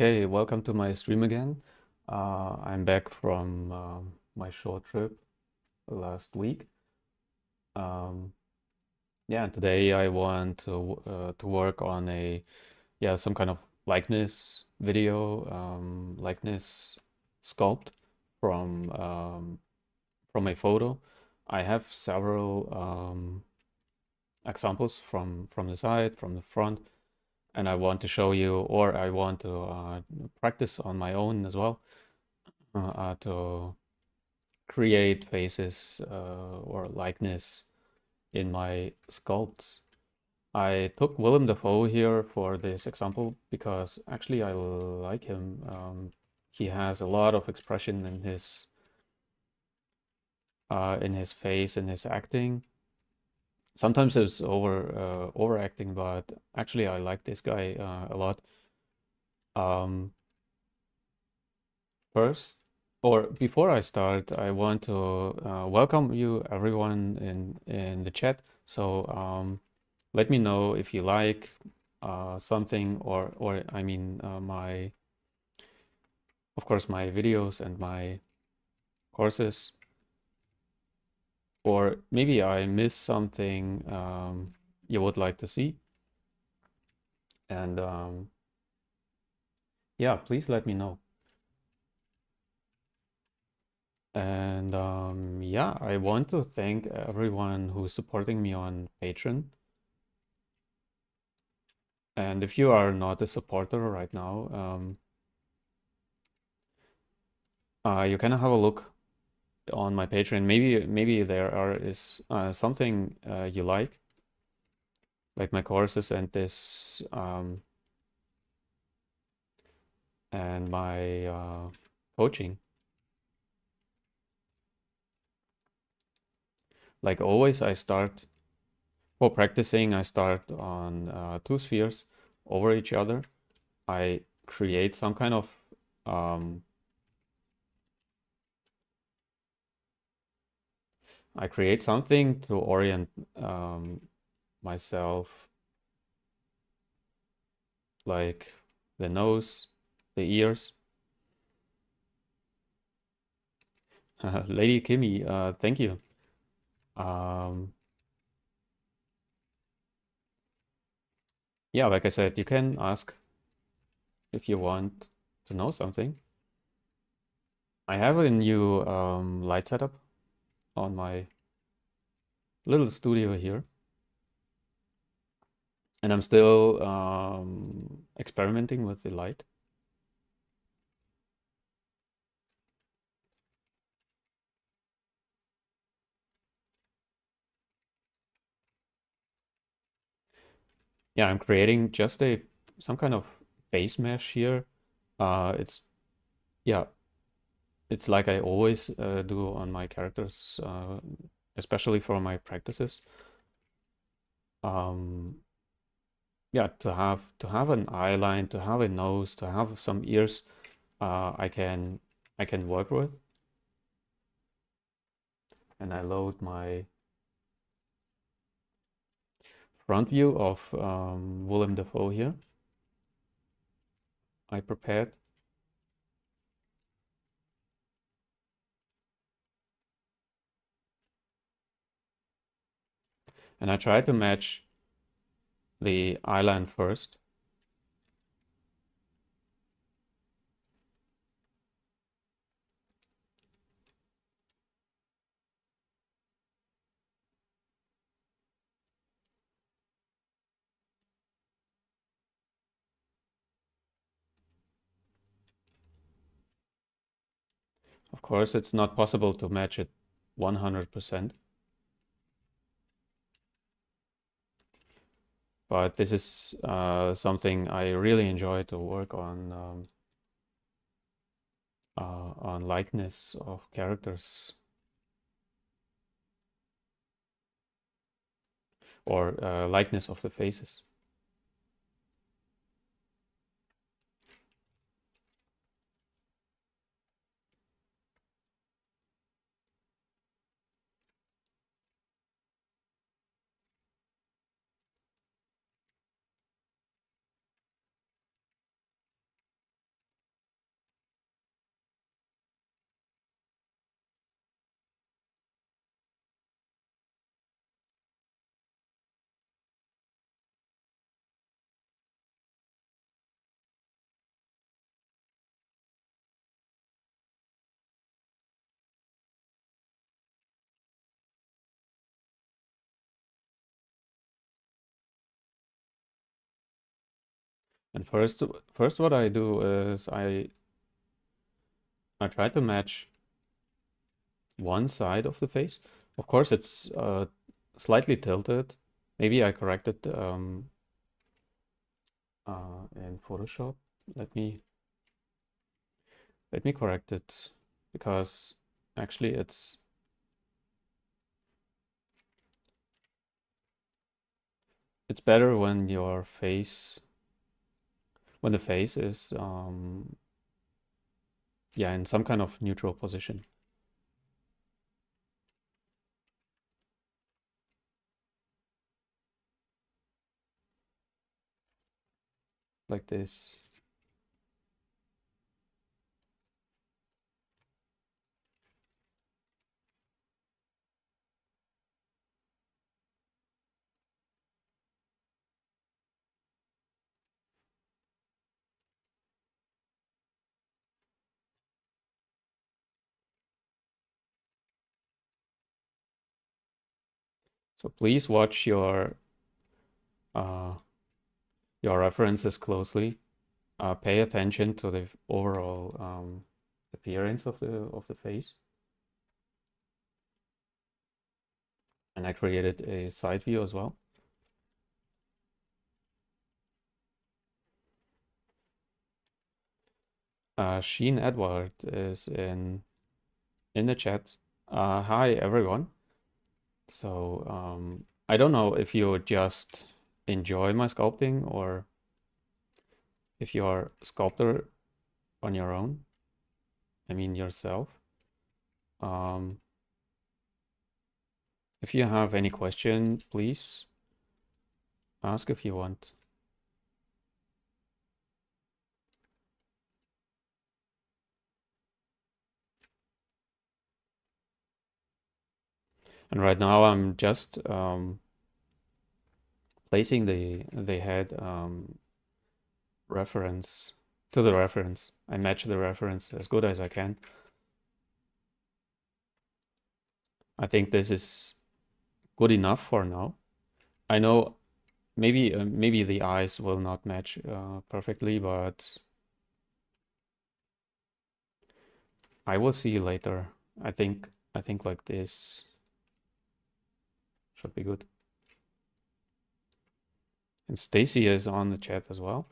Okay, welcome to my stream again. I'm back from my short trip last week. Um, yeah, and today I want to work on some kind of likeness video, likeness sculpt from from a photo. I have several examples from the side, from the front, and I want to show you, or I want to practice on my own as well, to create faces or likeness in my sculpts. I took Willem Dafoe here for this example because actually I like him. He has a lot of expression in his face, in his acting. Sometimes it's overacting, but actually I like this guy a lot. Um, First, or before I start, I want to welcome you everyone in the chat. So let me know if you like something, or I mean my, of course, my videos and my courses, or maybe I missed something you would like to see. And yeah, please let me know. And yeah, I want to thank everyone who's supporting me on Patreon. And if you are not a supporter right now, you can have a look on my Patreon. Maybe is something you like my courses and this and my coaching. Like always, I start for practicing. I start on two spheres over each other. I create some kind of I create something to orient myself, like the nose, the ears. Lady Kimmy, thank you. Um, yeah, like I said, you can ask if you want to know something. I have a new light setup on my little studio here, and I'm still experimenting with the light. Yeah, I'm creating just some kind of base mesh here. It's yeah, it's like I always do on my characters, especially for my practices. Um, yeah, to have an eye line, to have a nose, to have some ears, I can work with. And I load my front view of Willem Dafoe here. I prepared. And I try to match the eye line first. Of course, it's not possible to match it 100%. But this is something I really enjoy to work on likeness of characters or likeness of the faces. And first what I do is I try to match one side of the face. Of course, it's slightly tilted. Maybe I corrected in Photoshop. Let me correct it, because actually it's better when the face is yeah, in some kind of neutral position. Like this. So please watch your references closely. Pay attention to the overall appearance of the face. And I created a side view as well. Sheen Edward is in the chat. Hi everyone. So I don't know if you just enjoy my sculpting or if you're a sculptor on your own. I mean yourself. If you have any question, please ask if you want. And right now I'm just placing the head reference to the reference. I match the reference as good as I can. I think this is good enough for now. I know maybe the eyes will not match perfectly, but I will see later. I think like this should be good. And Stacy is on the chat as well.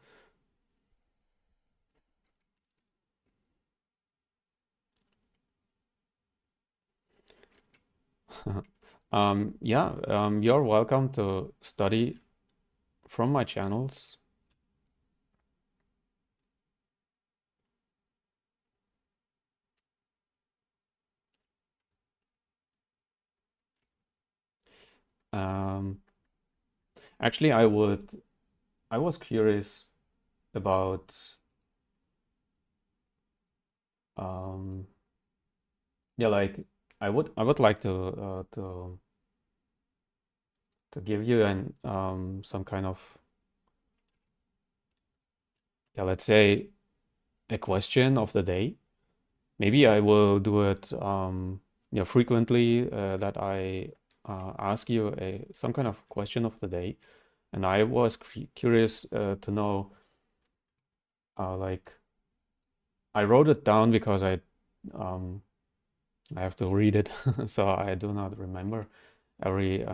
Yeah, you're welcome to study from my channels. Actually, I was curious about yeah, like I would like to give you some kind of, yeah, let's say a question of the day. Maybe I will do it frequently, that I ask you some kind of question of the day. And I was curious to know, like, I wrote it down because I have to read it, so I do not remember every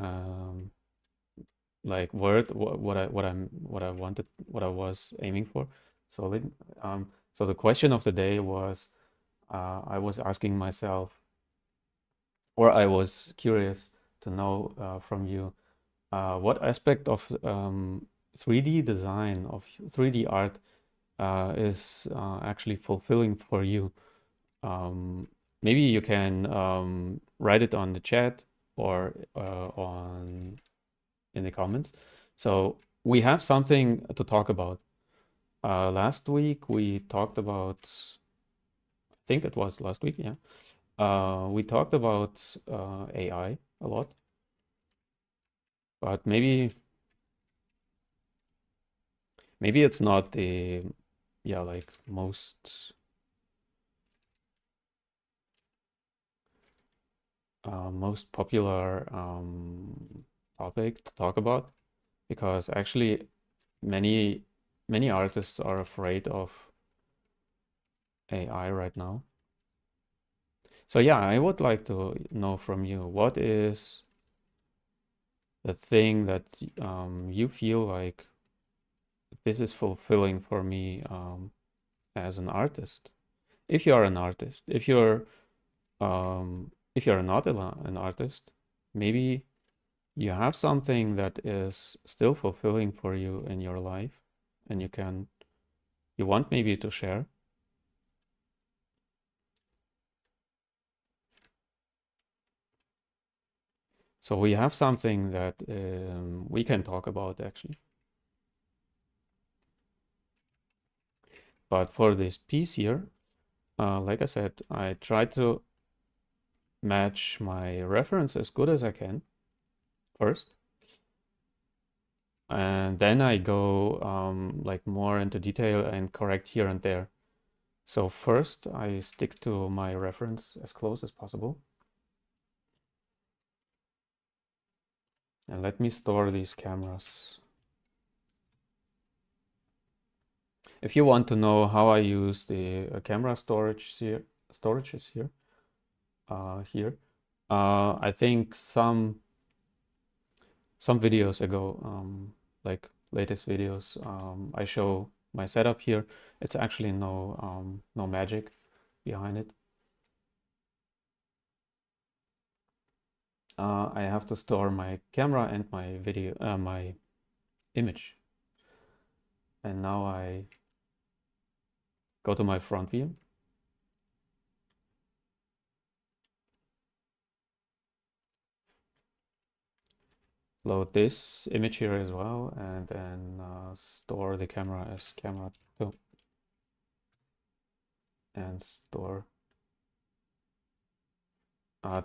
like word what I wanted, what I was aiming for. So so the question of the day was, I was asking myself, or I was curious to know from you, what aspect of 3D design, of 3D art, is actually fulfilling for you. Maybe you can write it on the chat or in the comments. So we have something to talk about. Last week we talked about, I think it was last week, yeah. We talked about AI a lot, but maybe it's not the, yeah, like most popular topic to talk about, because actually many many artists are afraid of AI right now. So yeah, I would like to know from you, what is the thing that you feel like this is fulfilling for me as an artist? If you are an artist, if you're not an artist, maybe you have something that is still fulfilling for you in your life, and you want maybe to share. So we have something that we can talk about actually. But for this piece here, like I said, I try to match my reference as good as I can first. And then I go like more into detail and correct here and there. So first I stick to my reference as close as possible. And let me store these cameras. If you want to know how I use the camera storage here, storages here, I think some videos ago, like latest videos, I show my setup here. It's actually no magic behind it. I have to store my camera and my video, my image. And now I go to my front view. Load this image here as well, and then store the camera as camera 2. And store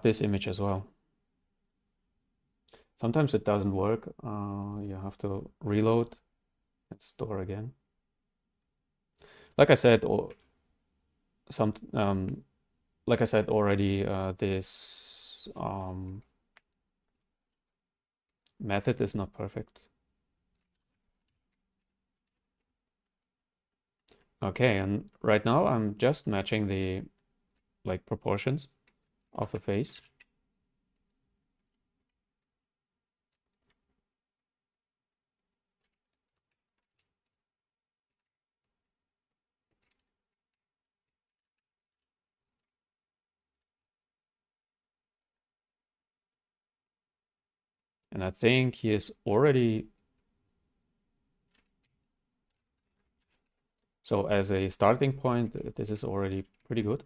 this image as well. Sometimes it doesn't work. You have to reload and store again. Like I said, like I said already, this method is not perfect. Okay, and right now I'm just matching the like proportions of the face. And I think he is already, so as a starting point, this is already pretty good.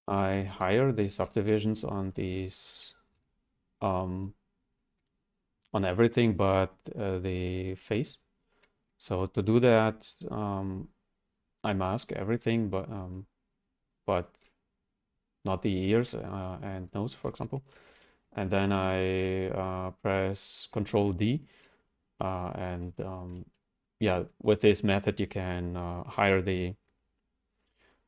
I hire the subdivisions on these, on everything but the face. So to do that, I mask everything, but not the ears and nose, for example. And then I press Control D, and yeah, with this method you can hire the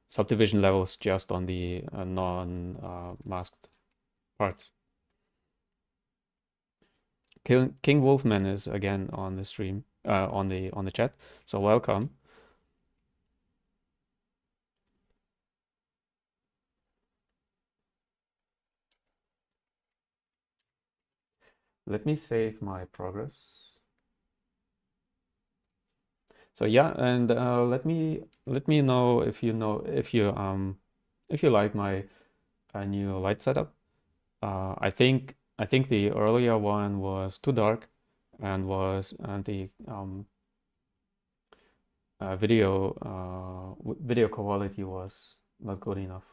subdivision levels just on the non-masked parts. King Wolfman is again on the stream, on the chat. So welcome. Let me save my progress. So yeah, and let me know if you like my new light setup. I think the earlier one was too dark, and was the video quality was not good enough.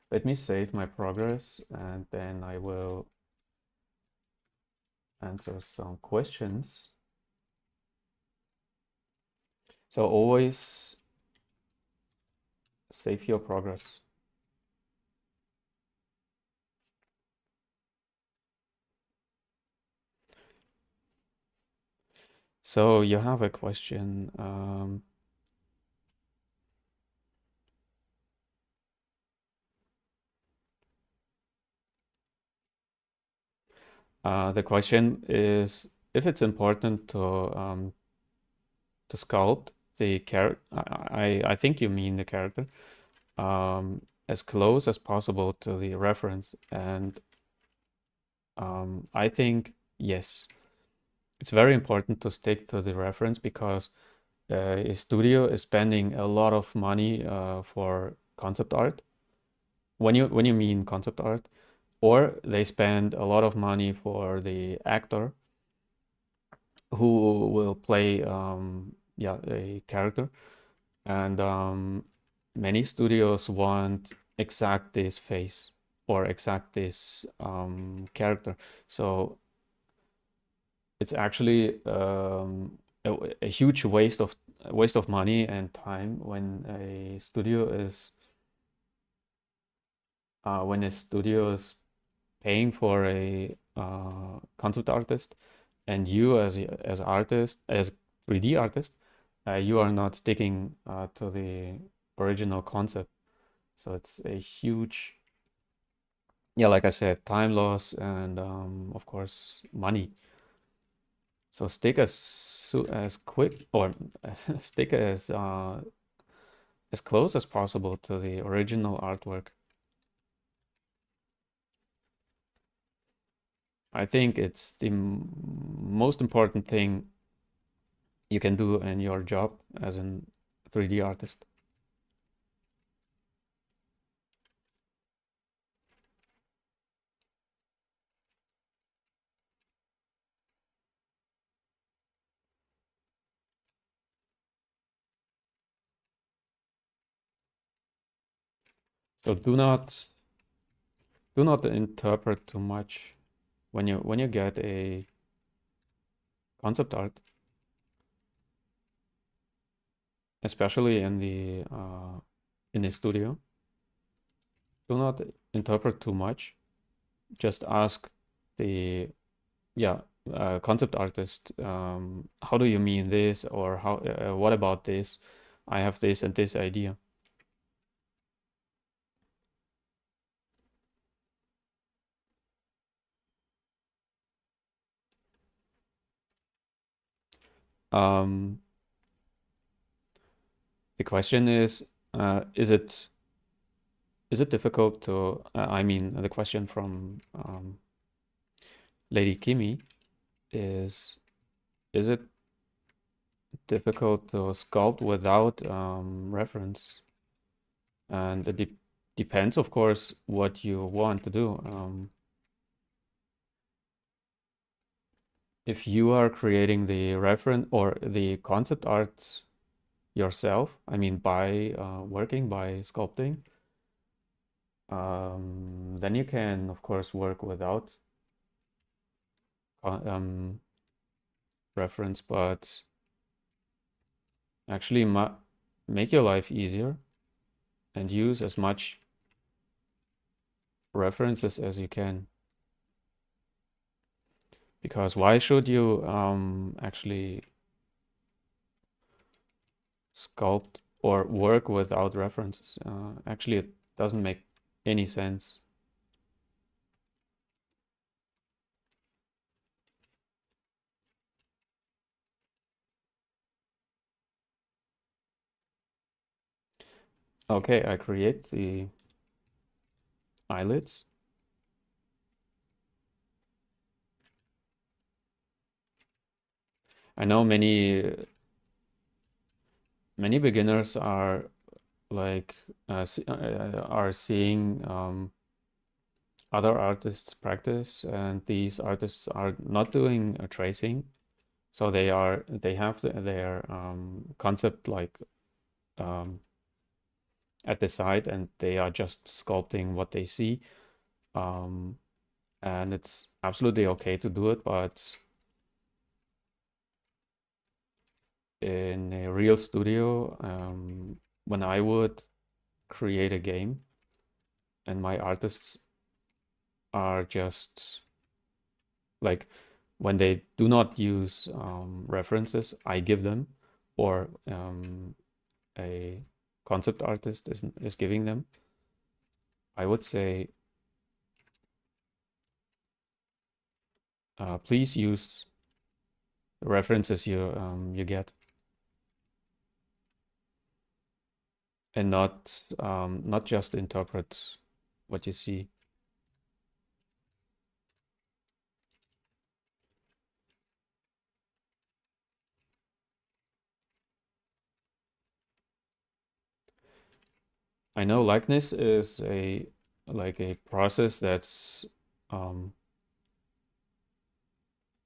Let me save my progress, and then I will answer some questions. So always save your progress. So you have a question. The question is if it's important to sculpt the character. I think you mean the character as close as possible to the reference, and I think yes, it's very important to stick to the reference because a studio is spending a lot of money for concept art. When you mean concept art, or they spend a lot of money for the actor who will play a character, and many studios want exact this face or exact this character. So it's actually a huge waste of money and time when a studio is paying for a concept artist, and you as artist, as 3D artist, you are not sticking to the original concept. So it's a huge, yeah, like I said, time loss and of course money. So stick as quick or stick as close as possible to the original artwork. I think it's the most important thing you can do in your job as a 3D artist. So do not interpret too much when you get a concept art, especially in the studio. Do not interpret too much. Just ask the yeah concept artist, how do you mean this, or how what about this? I have this and this idea. Um, the question is it difficult to? I mean, the question from Lady Kimi is it difficult to sculpt without reference? And it depends, of course, what you want to do. If you are creating the reference or the concept art yourself, I mean, by working by sculpting, then you can, of course, work without reference, but actually make your life easier and use as much references as you can. Because why should you actually sculpt or work without references? Actually, it doesn't make any sense. Okay, I create the eyelids. I know many beginners are like are seeing other artists practice, and these artists are not doing tracing, so they have their concept like um, at the side, and they are just sculpting what they see, um, and it's absolutely okay to do it, but in a real studio, when I would create a game and my artists are just like, when they do not use references I give them, or a concept artist is giving them, I would say, please use the references you get, and not just interpret what you see. I know likeness is a process that's um,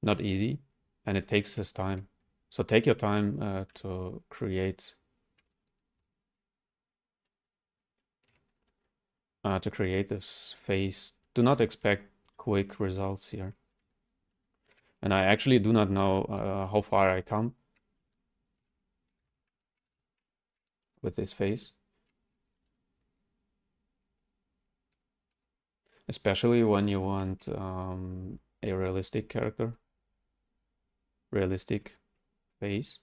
not easy, and it takes its time. So take your time to create this face. Do not expect quick results here. And I actually do not know how far I come with this face, especially when you want a realistic character, realistic face.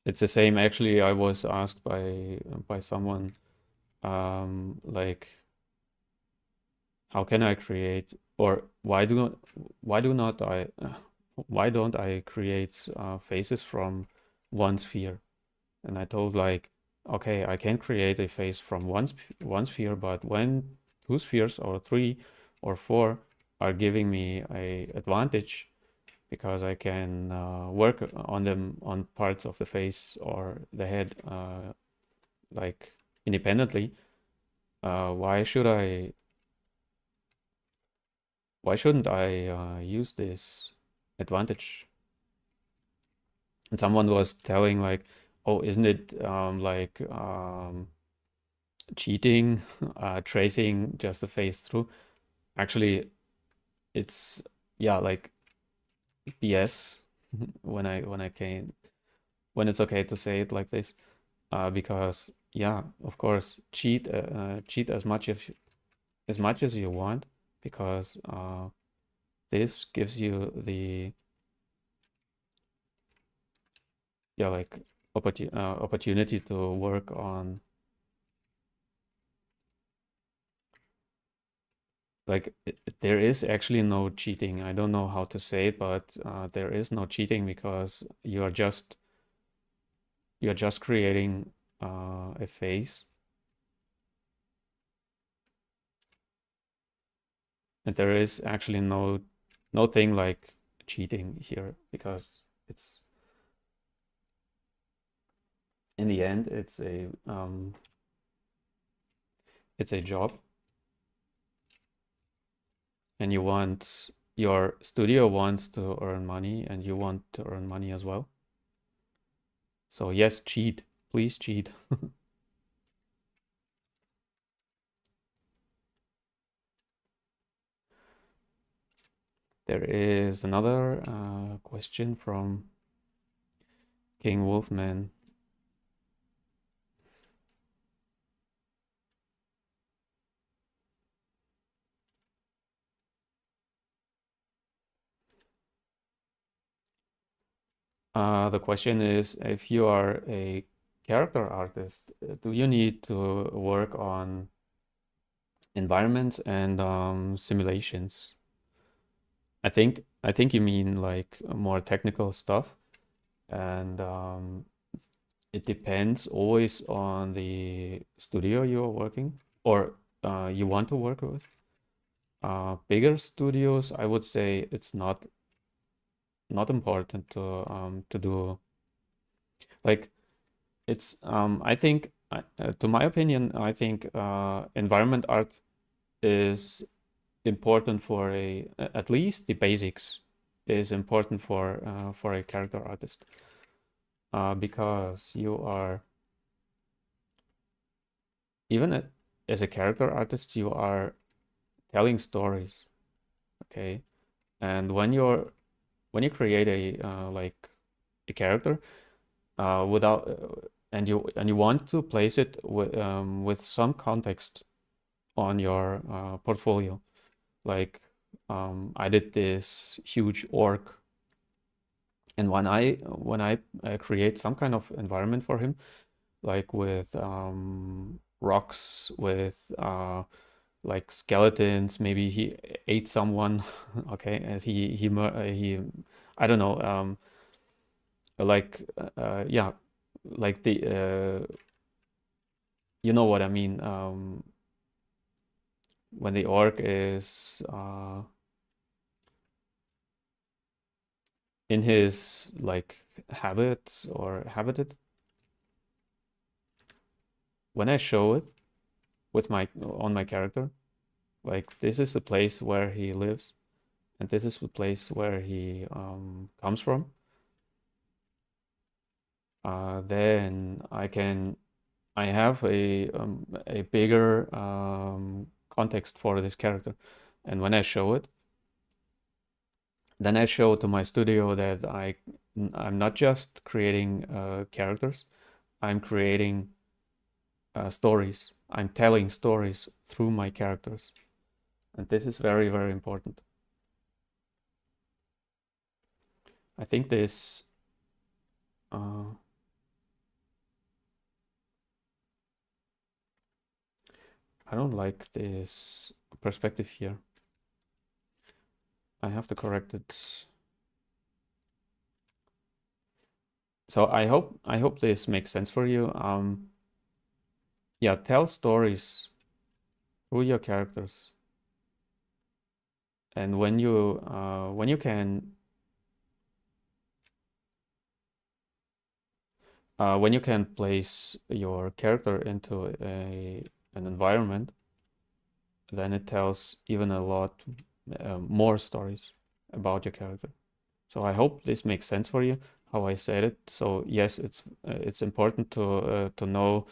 It's the same. Actually, I was asked by someone, like, how can I create, or why do not I why don't I create faces from one sphere? And I told, like, okay, I can create a face from one sphere, but when two spheres or three or four are giving me a advantage, because I can work on them, on parts of the face or the head, like independently. Why shouldn't I use this advantage? And someone was telling, like, oh, isn't it like cheating, tracing just the face through? Actually, it's, yeah, like BS, when it's okay to say it like this, because, yeah, of course, cheat as much as you want, because this gives you the, yeah, like opportunity to work on, like, there is actually no cheating. I don't know how to say it, but there is no cheating, because you're just creating a face, and there is actually no thing like cheating here, because it's, in the end, it's a job, and your studio wants to earn money, and you want to earn money as well. So yes, cheat, please cheat. There is another question from King Wolfman. The question is, if you are a character artist, do you need to work on environments and simulations? I think you mean like more technical stuff, and it depends always on the studio you're working or you want to work with. Bigger studios, I would say it's not important to do like it's I think to my opinion, I think environment art is important for at least the basics is important for a character artist, because you are even as a character artist you are telling stories, okay? And when you create a like a character without and you want to place it with some context on your portfolio, like I did this huge orc, and when I create some kind of environment for him, like with rocks, with like skeletons, maybe he ate someone, okay, as he I don't know, like yeah, like the you know what I mean, when the orc is in his like habit or habitat, when I show it with my on my character, like this is the place where he lives and this is the place where he comes from, then I have a bigger context for this character, and when I show it, then I show to my studio that I'm not just creating characters, I'm creating stories. I'm telling stories through my characters, and this is very, very important. I think this I don't like this perspective here. I have to correct it. So I hope this makes sense for you. Yeah, tell stories through your characters, and when you can place your character into an environment, then it tells even a lot more stories about your character. So I hope this makes sense for you how I said it. So yes, it's important to know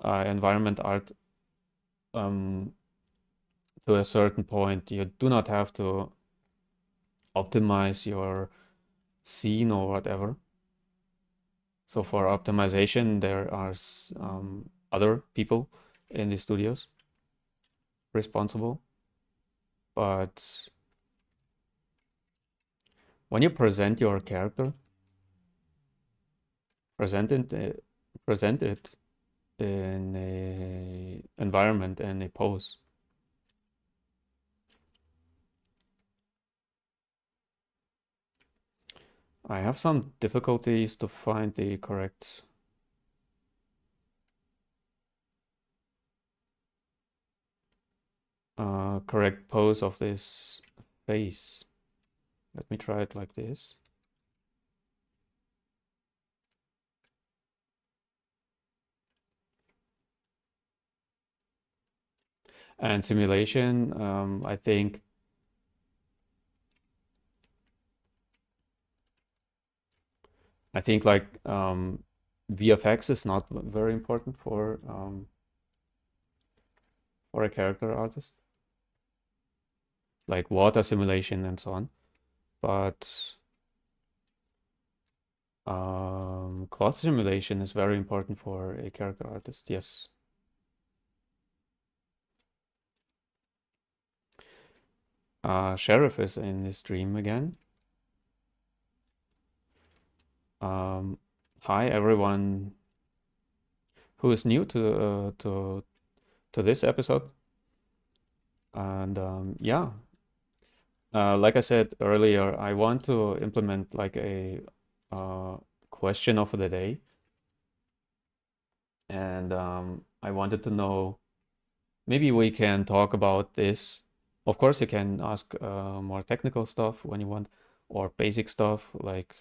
environment art to a certain point. You do not have to optimize your scene or whatever. So for optimization, there are other people in the studios responsible. But when you present your character, present it, present it in a environment and a pose. I have some difficulties to find the correct correct pose of this face. Let me try it like this. And simulation, I think like VFX is not very important for a character artist, like water simulation and so on. But cloth simulation is very important for a character artist, yes. Sheriff is in the stream again. Hi everyone who is new to this episode, and yeah, like I said earlier, I want to implement like a question of the day, and I wanted to know, maybe we can talk about this. Of course, you can ask more technical stuff when you want, or basic stuff like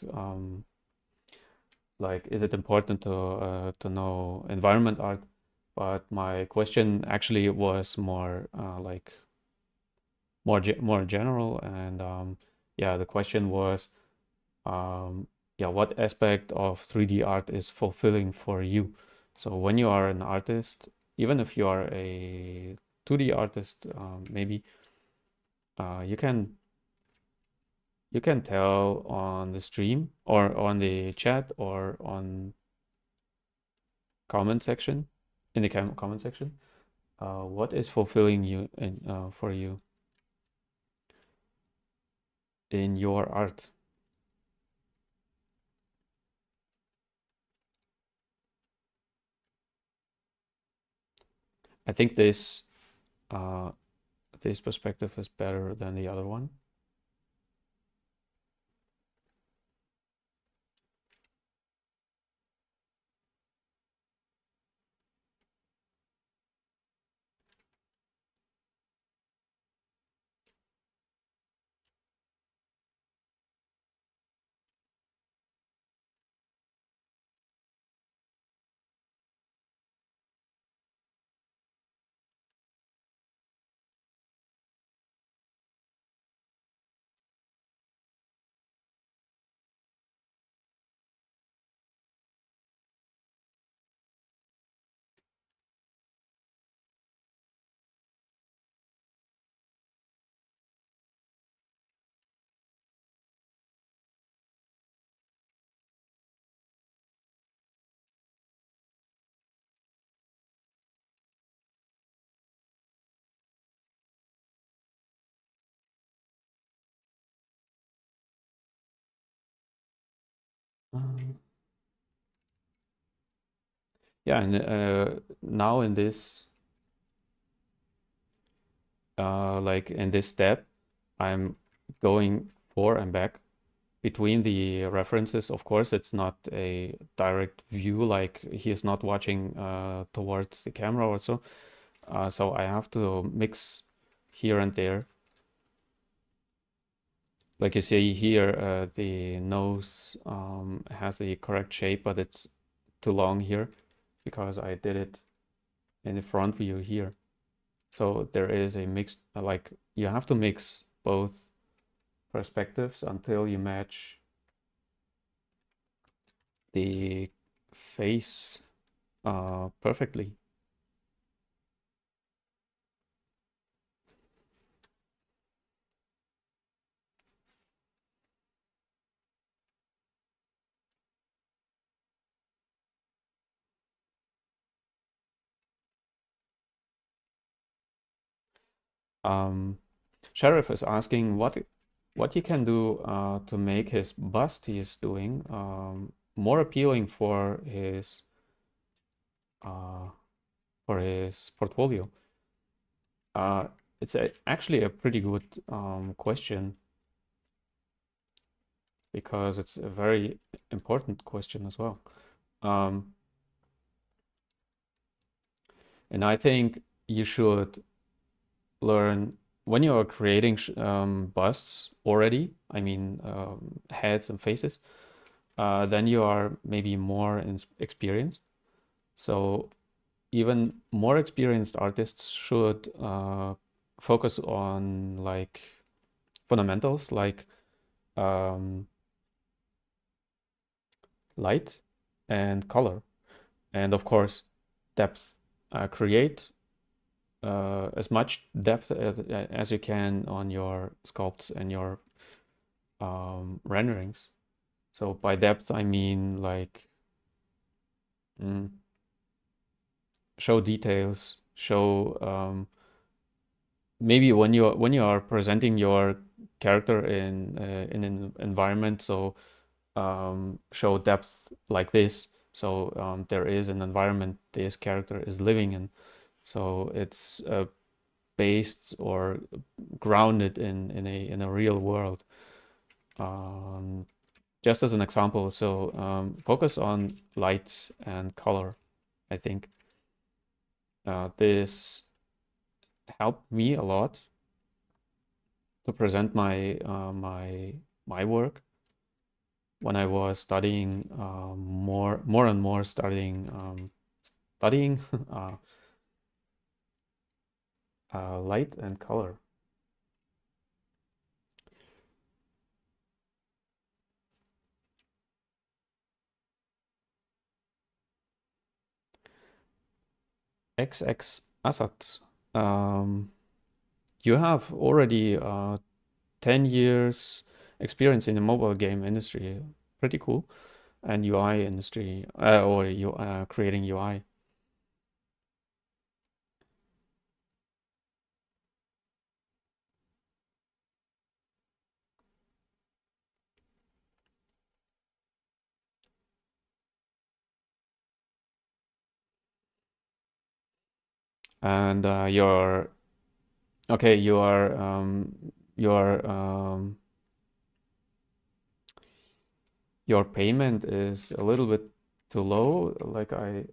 is it important to know environment art? But my question actually was more like more general, and yeah, the question was yeah, what aspect of 3D art is fulfilling for you? So when you are an artist, even if you are a 2D artist, maybe you can tell on the stream or on the chat or on comment section, in the comment section, what is fulfilling you in for you in your art. I think uh, this perspective is better than the other one. Um, yeah, and now in this like in this step, I'm going for and back between the references. Of course, it's not a direct view, like he is not watching towards the camera or so. So I have to mix here and there. Like you see here, the nose has the correct shape, but it's too long here because I did it in the front view here. So there is a mix, like you have to mix both perspectives until you match the face perfectly. Um, Sheriff is asking what you can do to make his bust he is doing more appealing uh, for his portfolio. Uh, it's actually a pretty good question because it's a very important question as well. Um, and I think you should learn when you are creating busts already, I mean heads and faces, then you are maybe more experienced. So even more experienced artists should focus on like fundamentals like um, light and color, and of course depth. Create as much depth as you can on your sculpts and your renderings. So by depth, I mean like mm, show details, show maybe when you are presenting your character in an environment, so show depth like this. So there is an environment this character is living in. So it's based or grounded in a real world. Just as an example, so focus on light and color. I think this helped me a lot to present my my work when I was studying more and more studying light and color. XX Assad, you have already 10 years experience in the mobile game industry. Pretty cool. And UI industry, or you creating UI. And your okay, your payment is a little bit too low, like I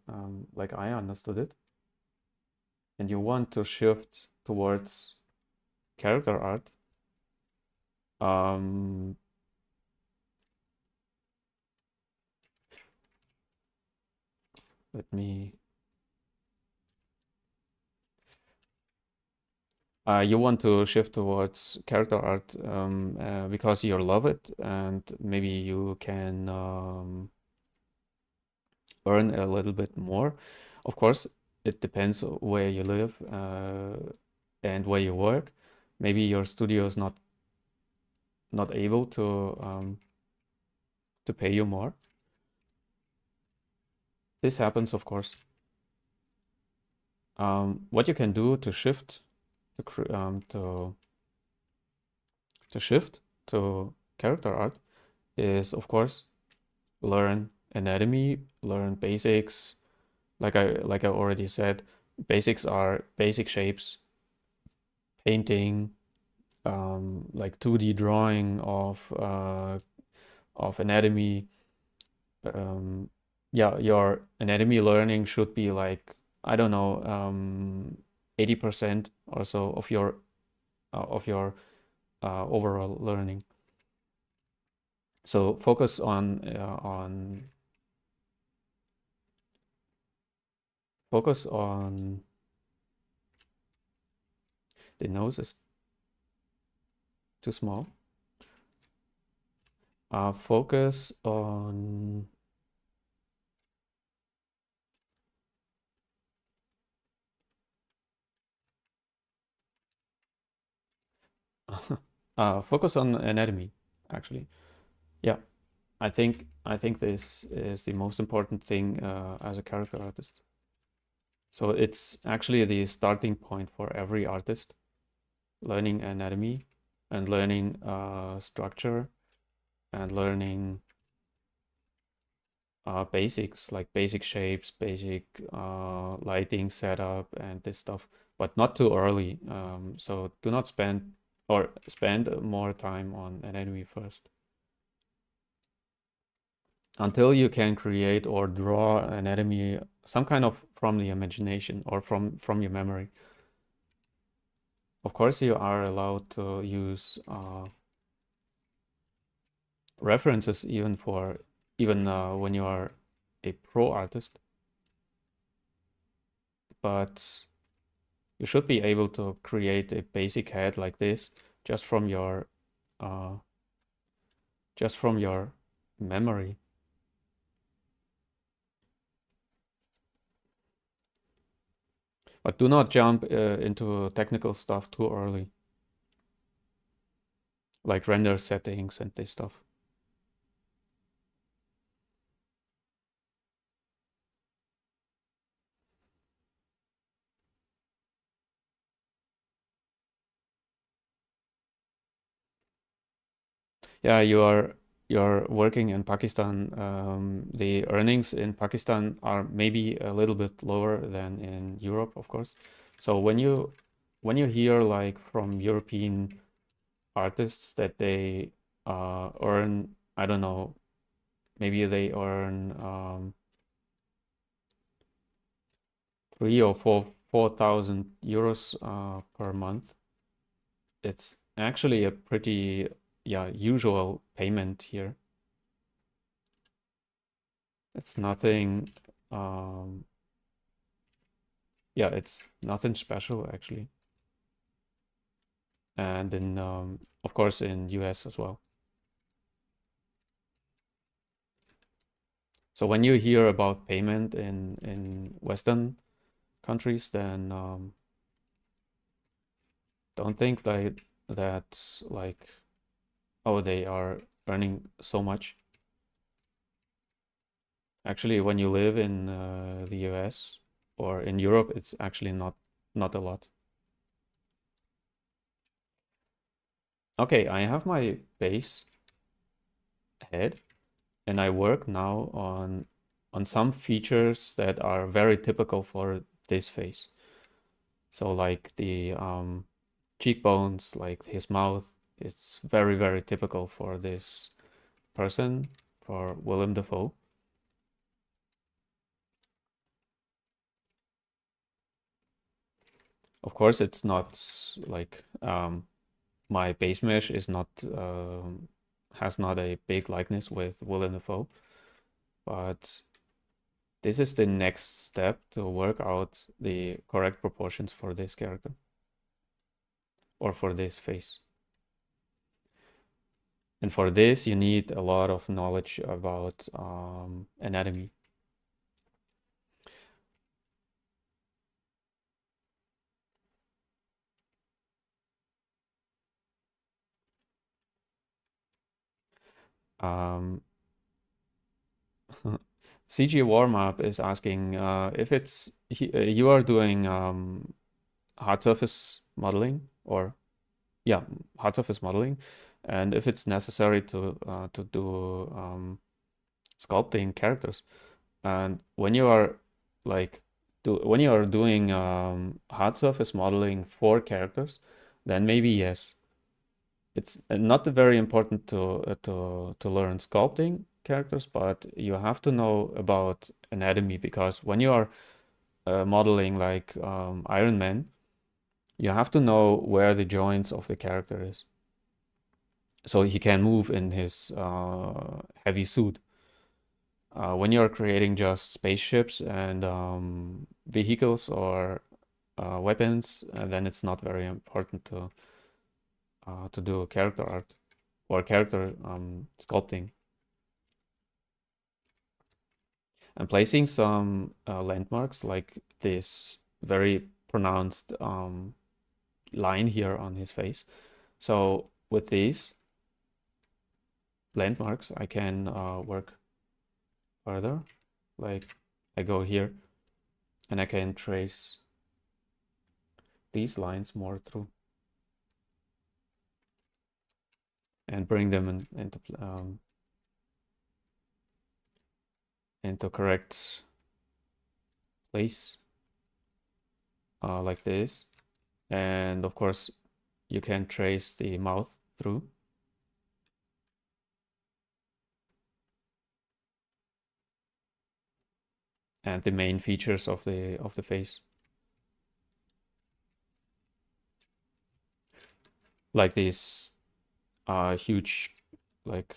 understood it, and you want to shift towards character art. Let me. You want to shift towards character art because you love it, and maybe you can earn a little bit more. Of course, it depends where you live and where you work. Maybe your studio is not able to pay you more. This happens, of course. What you can do to shift to shift to character art is, of course, learn anatomy, learn basics. Like I already said, basics are basic shapes, painting, like 2D drawing of anatomy. Yeah, your anatomy learning should be like, I don't know, 80% or so of your overall learning. So focus on the nose is too small. Focus on focus on anatomy, actually. Yeah, I think this is the most important thing as a character artist. So it's actually the starting point for every artist, learning anatomy and learning structure and learning basics like basic shapes, basic lighting setup and this stuff, but not too early. So do not spend more time on anatomy first. Until you can create or draw anatomy some kind of from the imagination or from your memory. Of course, you are allowed to use references even when you are a pro artist, but you should be able to create a basic head like this just from your memory. But do not jump into technical stuff too early, like render settings and this stuff. Yeah, you're working in Pakistan. The earnings in Pakistan are maybe a little bit lower than in Europe, of course. So when you when you hear like from European artists that they earn, I don't know, maybe they earn 3 or 4,000 euros per month. It's actually a pretty usual payment here. It's nothing it's nothing special actually. And in of course in US as well. So when you hear about payment in Western countries, then don't think that like, oh, they are earning so much. Actually, when you live in the US or in Europe, it's actually not a lot. Okay, I have my base head, and I work now on some features that are very typical for this face. So like the cheekbones, like his mouth, it's very, very typical for this person, for Willem Dafoe. Of course, it's not like my base mesh is not has not a big likeness with Willem Dafoe, but this is the next step to work out the correct proportions for this character or for this face. And for this, you need a lot of knowledge about anatomy. Um, CG Warmup is asking if you are doing hard surface modeling or hard surface modeling, and if it's necessary to do sculpting characters. And when you are like when you are doing hard surface modeling for characters, then maybe yes. It's not very important to learn sculpting characters, but you have to know about anatomy, because when you are modeling like Iron Man, you have to know where the joints of the character is, so he can move in his heavy suit. When you're creating just spaceships and vehicles or weapons, then it's not very important to do character art or character sculpting. And placing some landmarks like this very pronounced line here on his face. So with these landmarks, I can work further. Like I go here and I can trace these lines more through and bring them into correct place like this. And of course, you can trace the mouth through. And the main features of the face. Like this huge, like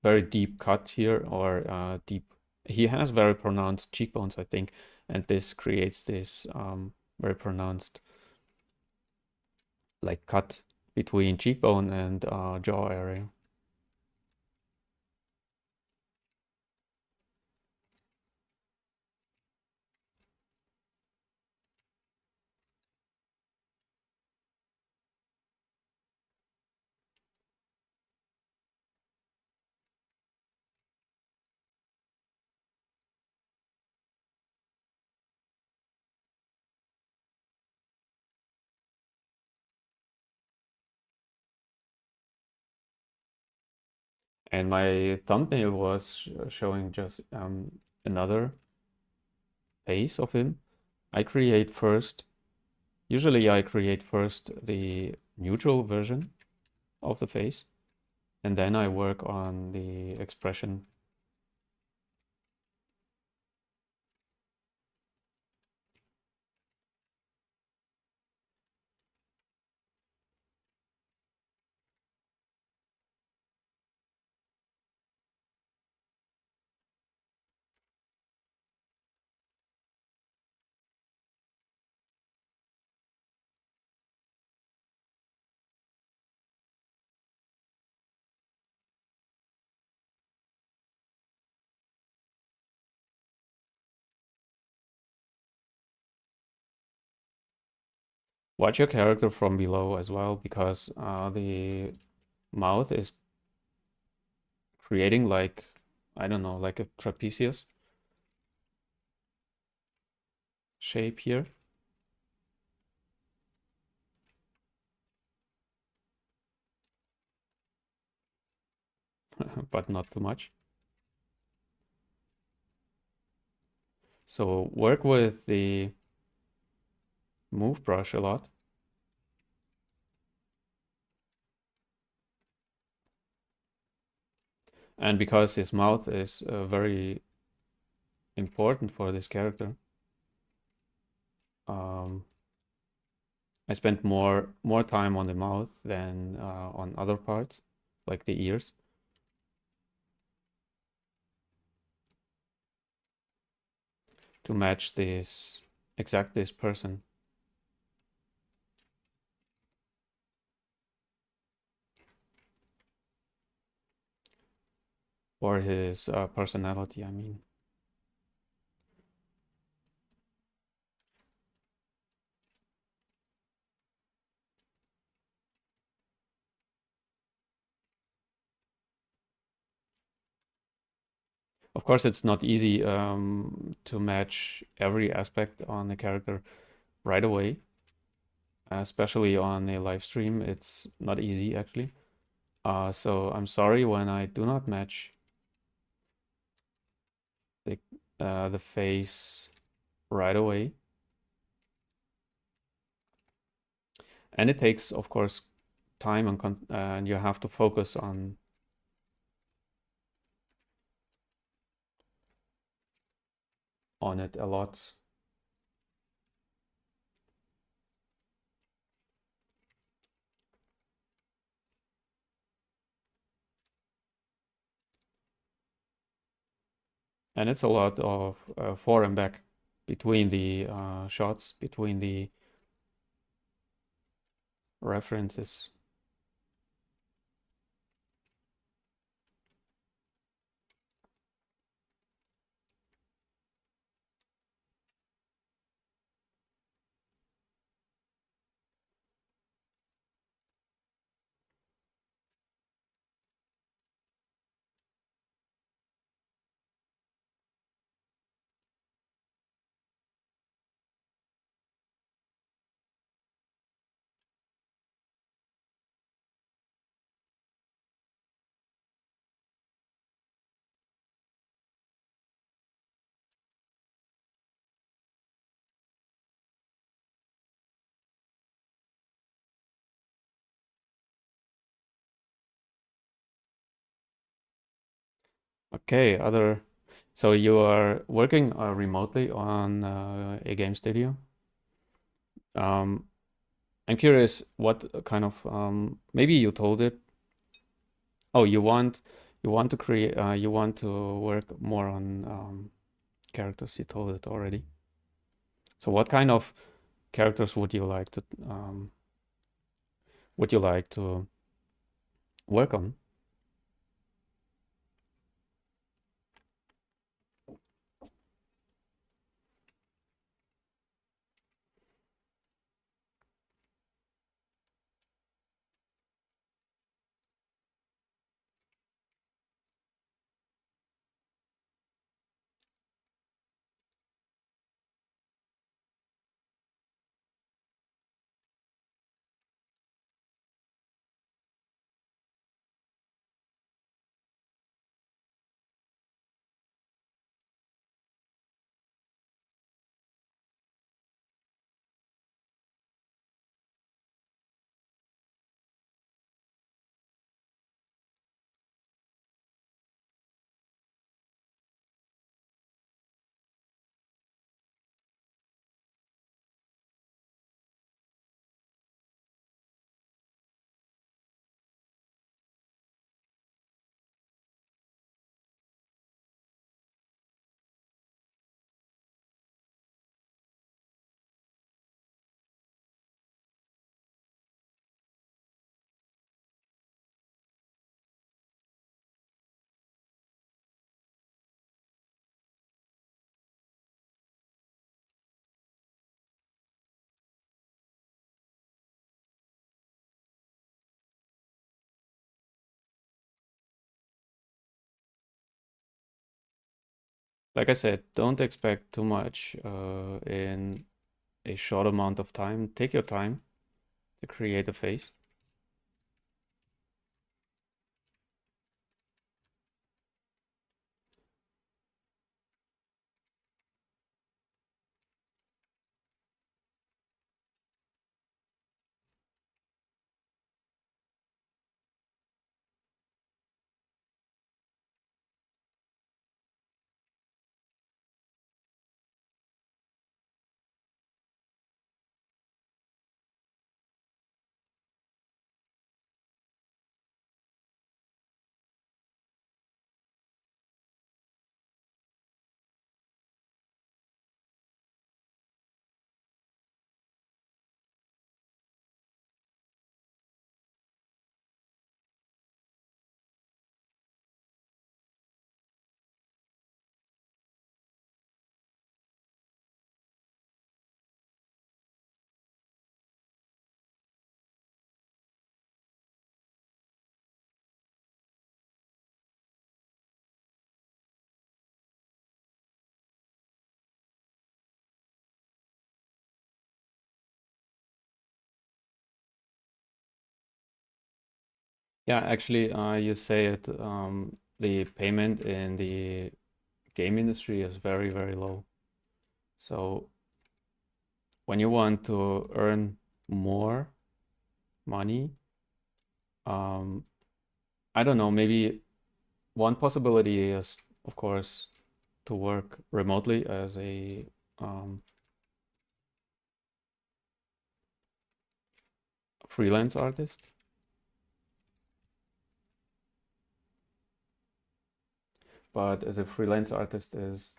very deep cut here, or deep. He has very pronounced cheekbones, I think, and this creates this very pronounced like cut between cheekbone and jaw area. And my thumbnail was showing just another face of him. I create first Usually I create first the neutral version of the face, and then I work on the expression. Watch your character from below as well, because the mouth is creating like, I don't know, like a trapezius shape here. But not too much. So work with the move brush a lot. And because his mouth is very important for this character, I spent more time on the mouth than on other parts, like the ears. To match this this person. Or his personality, I mean. Of course, it's not easy to match every aspect on the character right away, especially on a live stream. It's not easy actually. So I'm sorry when I do not match the face right away. And it takes, of course, time and you have to focus on it a lot. And it's a lot of forward and back between the shots, between the references. Okay, so you are working remotely on a game studio. I'm curious what kind of maybe you told it. Oh, you want to create you want to work more on characters. You told it already. So what kind of characters would you like to work on? like I said, don't expect too much in a short amount of time. Take your time to create a face. Yeah, actually, you say it. The payment in the game industry is very, very low. So when you want to earn more money, um, I don't know, maybe one possibility is, of course, to work remotely as a freelance artist. But as a freelance artist is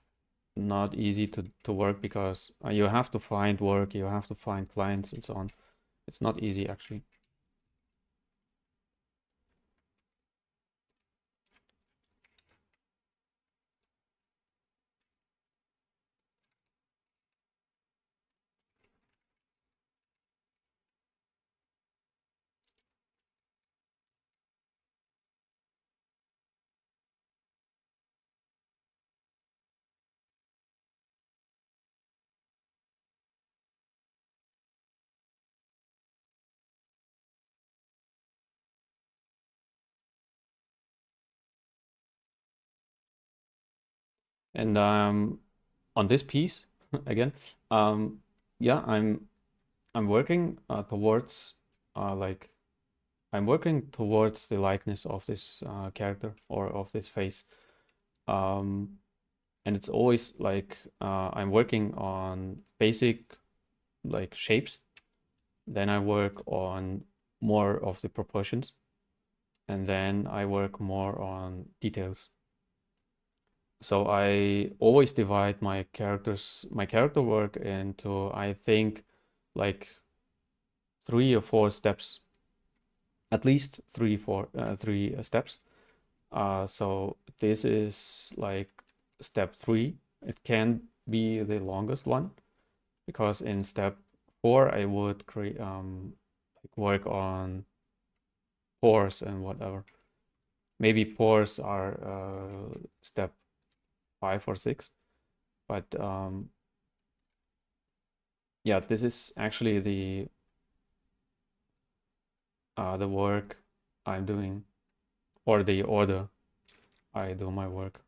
not easy to work because you have to find work, you have to find clients and so on. It's not easy actually. And on this piece again, um, yeah, I'm working towards like I'm working towards the likeness of this character or of this face. Um, and it's always like I'm working on basic like shapes. Then I work on more of the proportions, and then I work more on details. So I always divide my character work into, I think, like 3 or 4 steps, at least three steps. So this is like step 3. It can be the longest one because in step 4 I would create like work on pores and whatever. Maybe pores are step 5 or 6, but yeah, this is actually the work I'm doing, or the order I do my work.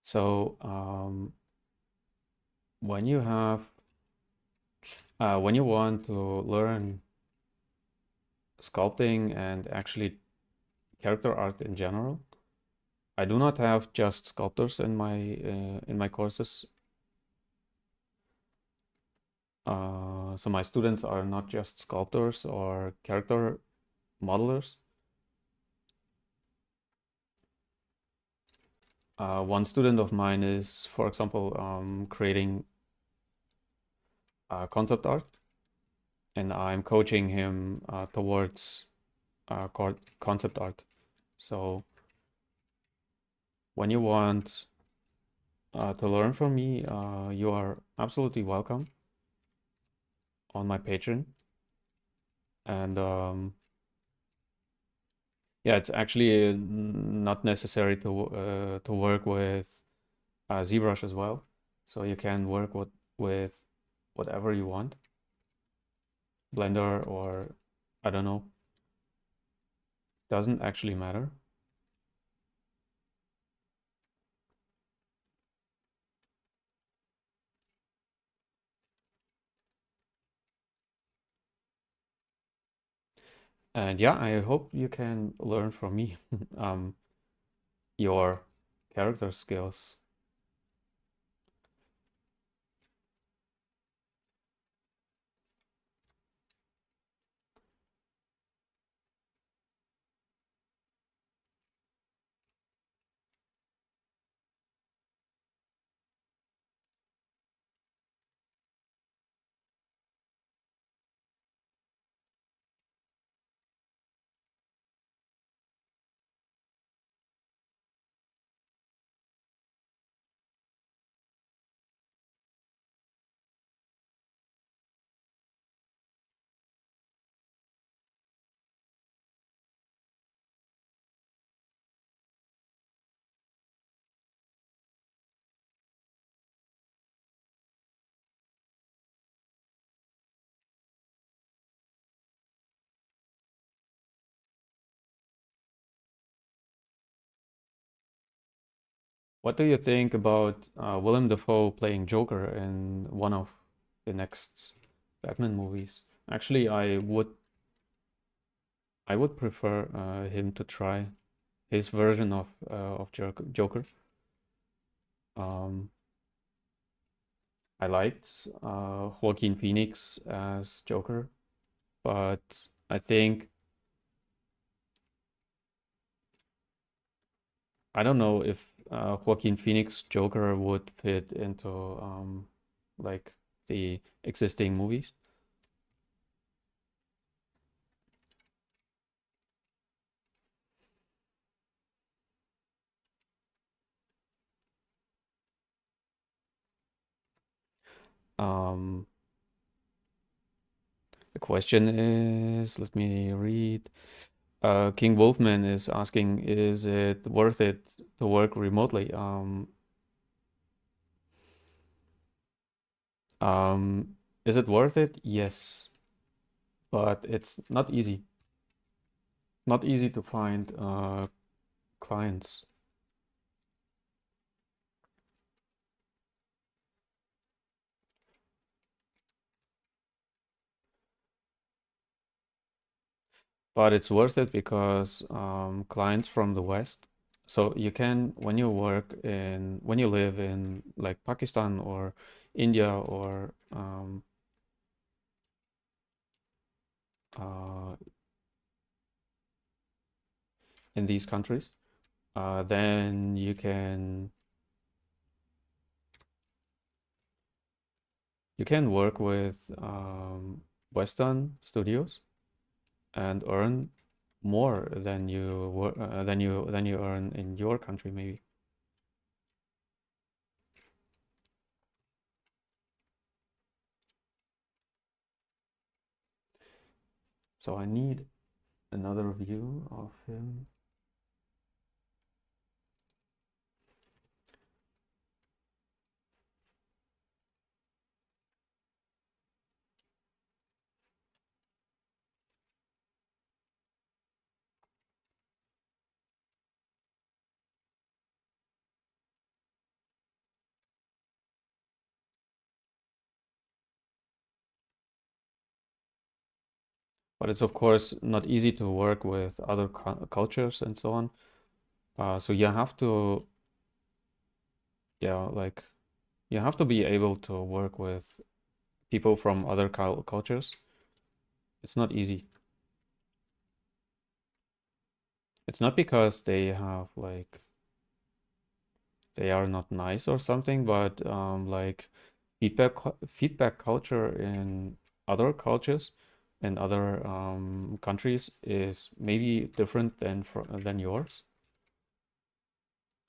So when you have when you want to learn sculpting and actually character art in general, I do not have just sculptors in my courses. So my students are not just sculptors or character modelers. One student of mine is, for example, creating concept art, and I'm coaching him towards concept art. So when you want to learn from me, you are absolutely welcome on my Patreon. And yeah, it's actually not necessary to work with ZBrush as well. So you can work with whatever you want, Blender or I don't know, doesn't actually matter. And yeah, I hope you can learn from me your character skills. What do you think about Willem Dafoe playing Joker in one of the next Batman movies? Actually, I would prefer him to try his version of Joker. Um, I liked Joaquin Phoenix as Joker, but I think I don't know if Joaquin Phoenix Joker would fit into like the existing movies. Um, the question is, let me read. King Wolfman is asking, is it worth it to work remotely? Is it worth it? Yes, but it's not easy. Not easy to find clients. But it's worth it because clients from the West, so you can, when you live in like Pakistan or India or uh, in these countries, then you can work with Western studios and earn more than you earn in your country maybe. So I need another view of him. But it's of course not easy to work with other cultures and so on. So you have to, yeah, like you have to be able to work with people from other cultures. It's not easy. It's not because they have like they are not nice or something, but like feedback culture in other cultures and other countries is maybe different than yours.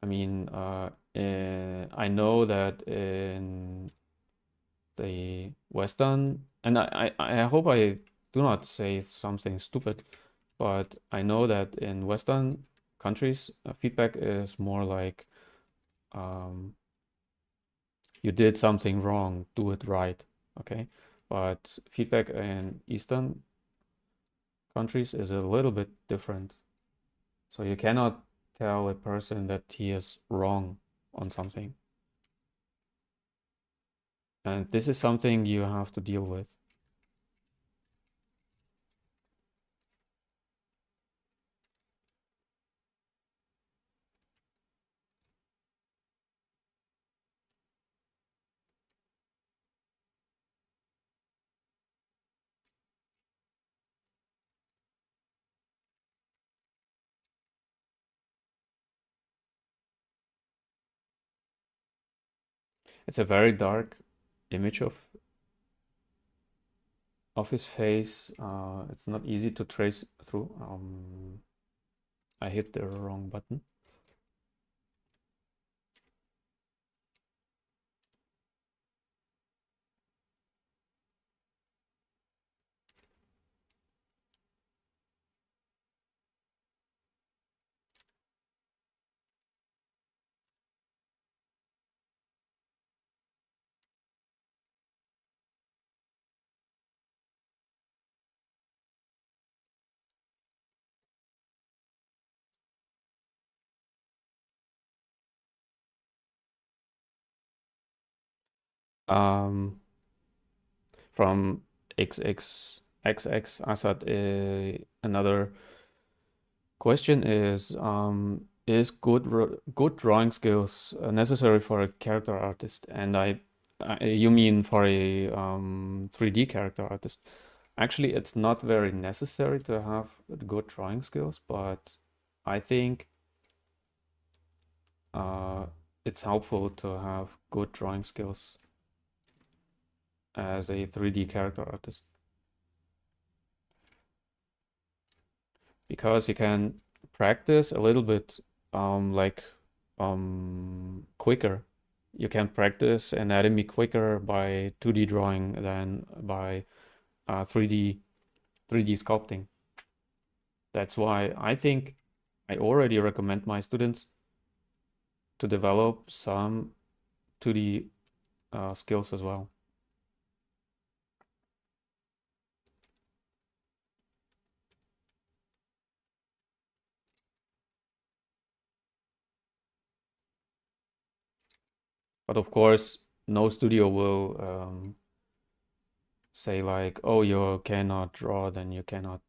I mean, I know that in the Western, and I hope I do not say something stupid, but I know that in Western countries, feedback is more like you did something wrong, do it right, okay? But feedback in Eastern countries is a little bit different. So you cannot tell a person that he is wrong on something. And this is something you have to deal with. It's a very dark image of his face. It's not easy to trace through. I hit the wrong button. Um, from XXXX Assad, another question is good drawing skills necessary for a character artist? And you mean for a 3D character artist? Actually, it's not very necessary to have good drawing skills, but I think uh, it's helpful to have good drawing skills as a 3D character artist, because you can practice a little bit like quicker. You can practice anatomy quicker by 2D drawing than by 3D sculpting. That's why I think I already recommend my students to develop some 2D skills as well. But of course, no studio will say like, oh, you cannot draw, then you cannot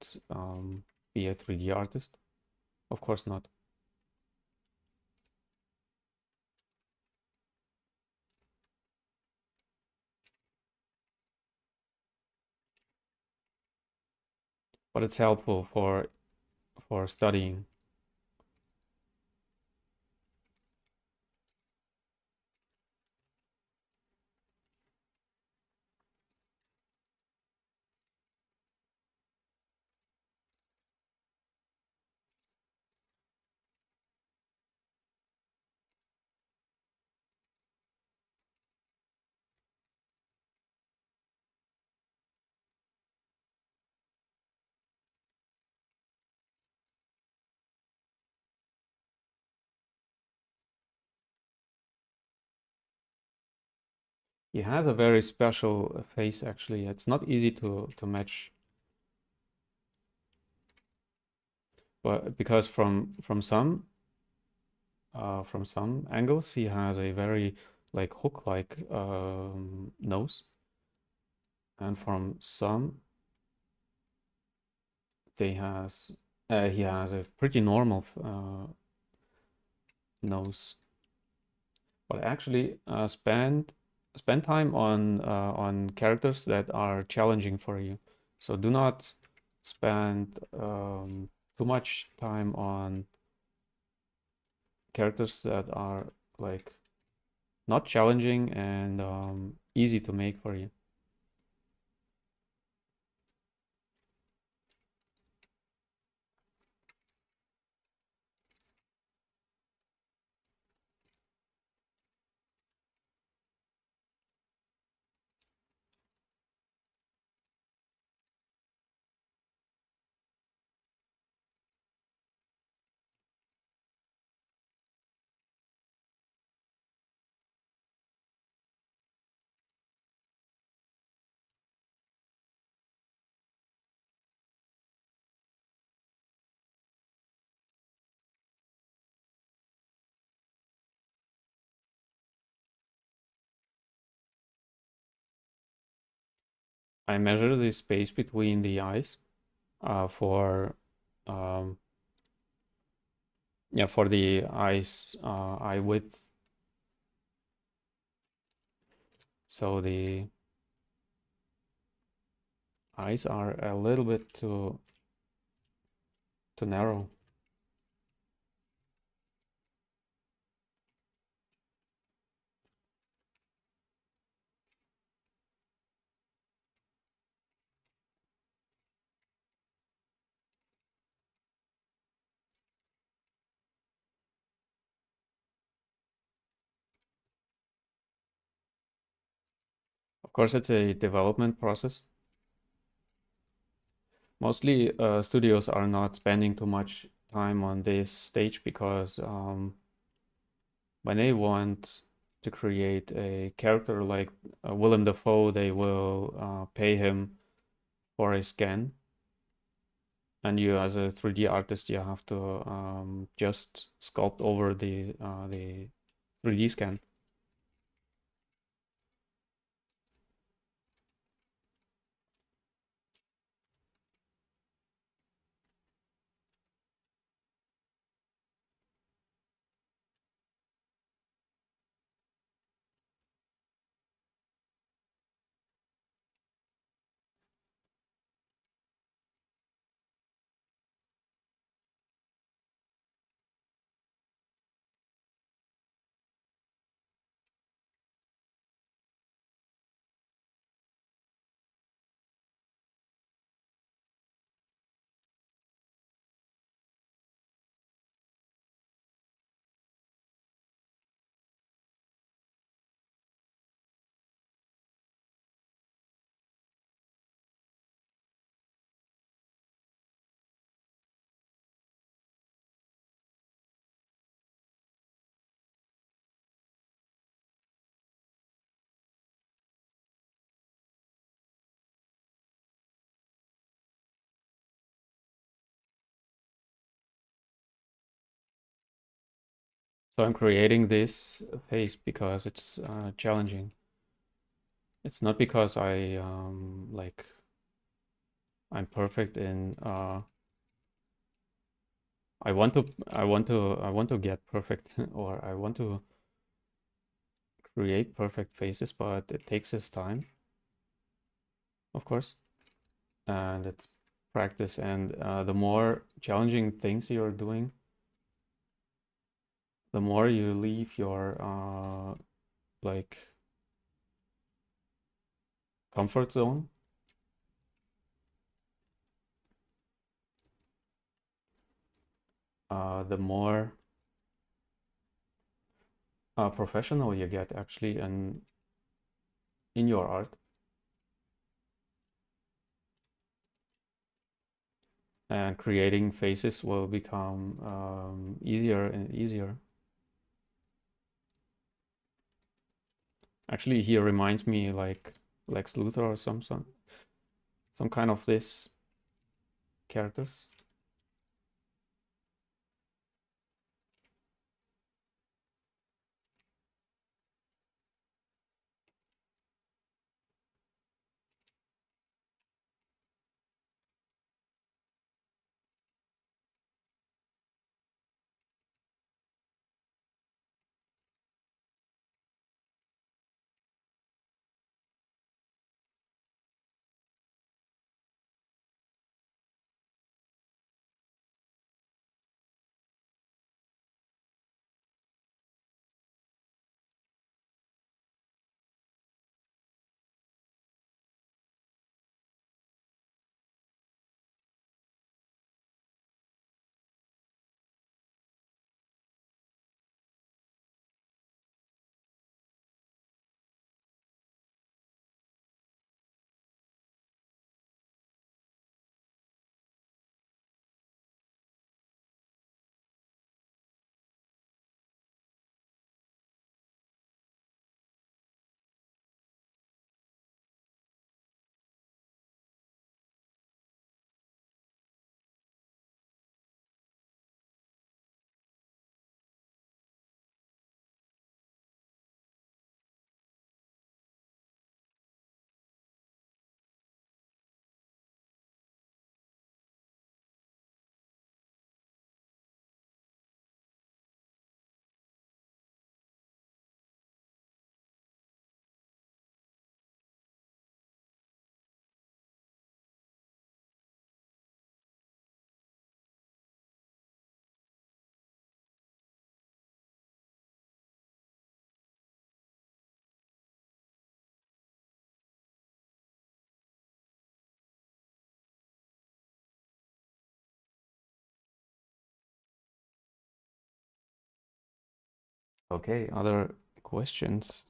be a 3D artist. Of course not. But it's helpful for studying. He has a very special face actually. It's not easy to match, but because from some angles he has a very like hook-like nose, and from some they has he has a pretty normal nose. But actually, spend time on characters that are challenging for you. So do not spend too much time on characters that are like not challenging and easy to make for you. I measure the space between the eyes for um, yeah, for the eyes eye width. So the eyes are a little bit too narrow. Of course, it's a development process. Mostly studios are not spending too much time on this stage because when they want to create a character like Willem Dafoe, they will pay him for a scan. And you, as a 3D artist, you have to just sculpt over the 3D scan. So I'm creating this face because it's challenging. It's not because I'm perfect in I want to get perfect or I want to create perfect faces, but it takes its time, of course, and it's practice. And the more challenging things you're doing, the more you leave your like comfort zone. The more professional you get actually in your art. And creating faces will become easier and easier. Actually, he reminds me like Lex Luthor or some kind of this characters. Okay, other questions?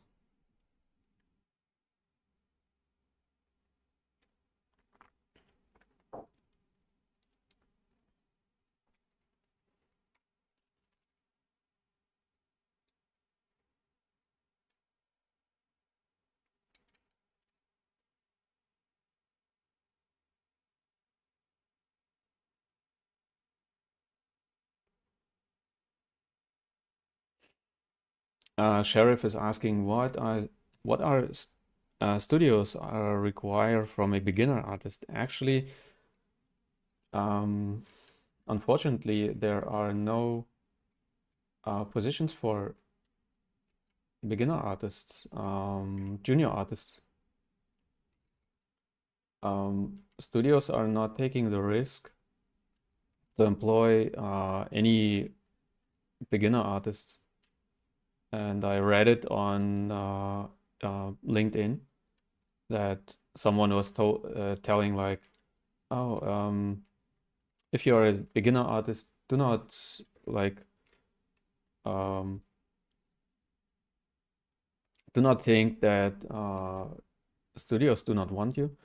Sheriff is asking what are studios require from a beginner artist? Actually, unfortunately, there are no positions for beginner artists, junior artists. Studios are not taking the risk to employ any beginner artists. And I read it on LinkedIn that someone was telling like, oh, if you're a beginner artist, do not like do not think that studios do not want you,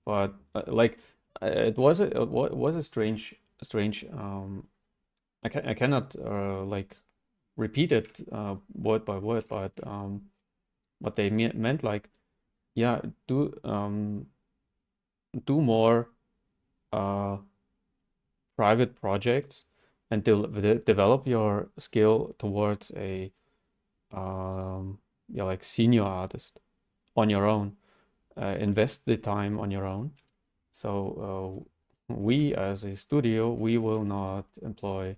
but like it was a strange. I cannot like repeat it word by word, but what they meant like, yeah, do more private projects and develop your skill towards a yeah, like senior artist on your own. Invest the time on your own. So we as a studio, we will not employ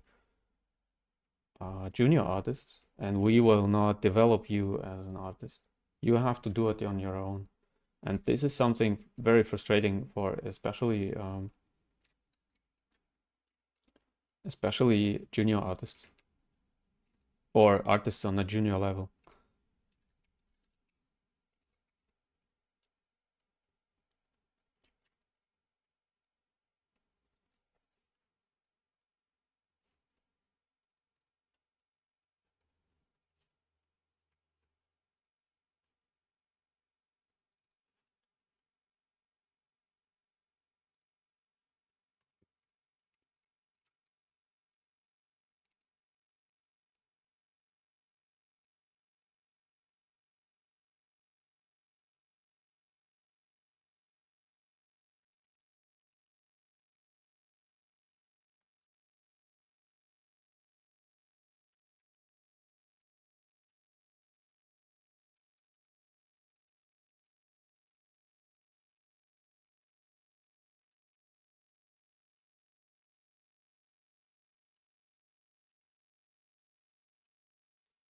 junior artists, and we will not develop you as an artist. You have to do it on your own. And this is something very frustrating for especially junior artists or artists on a junior level.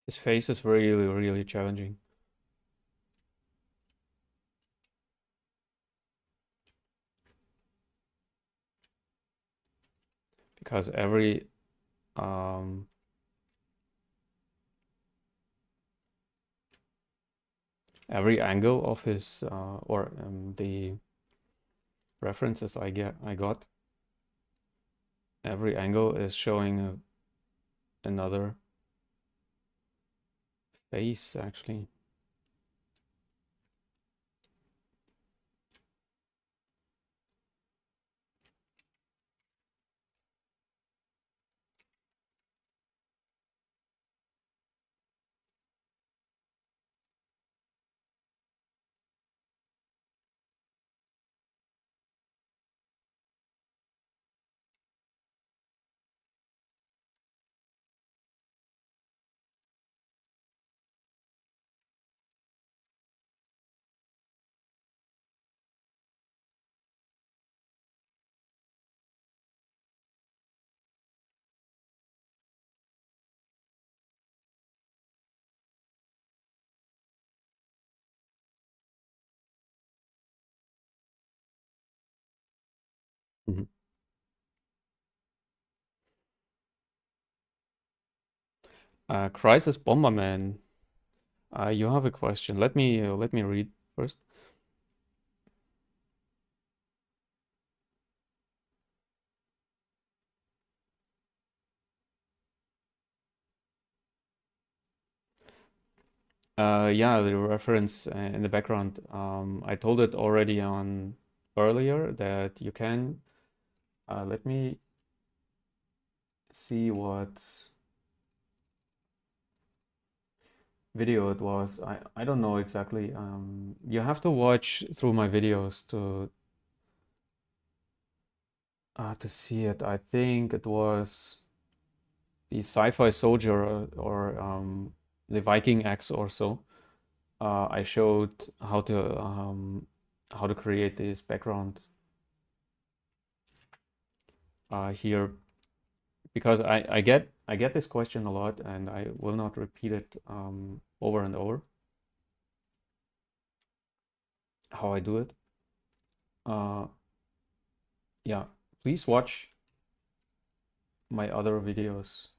His face is really challenging because um, every angle of his or the references I got, every angle is showing another face actually. Mhm. Crisis Bomberman, you have a question. Let me read first. Yeah, the reference in the background. I told it already on earlier that you can. Let me see what video it was. I don't know exactly. You have to watch through my videos to see it. I think it was the sci-fi soldier or the Viking axe or so. I showed how to create this background here because I get this question a lot and I will not repeat it over and over how I do it. Uh, yeah, please watch my other videos.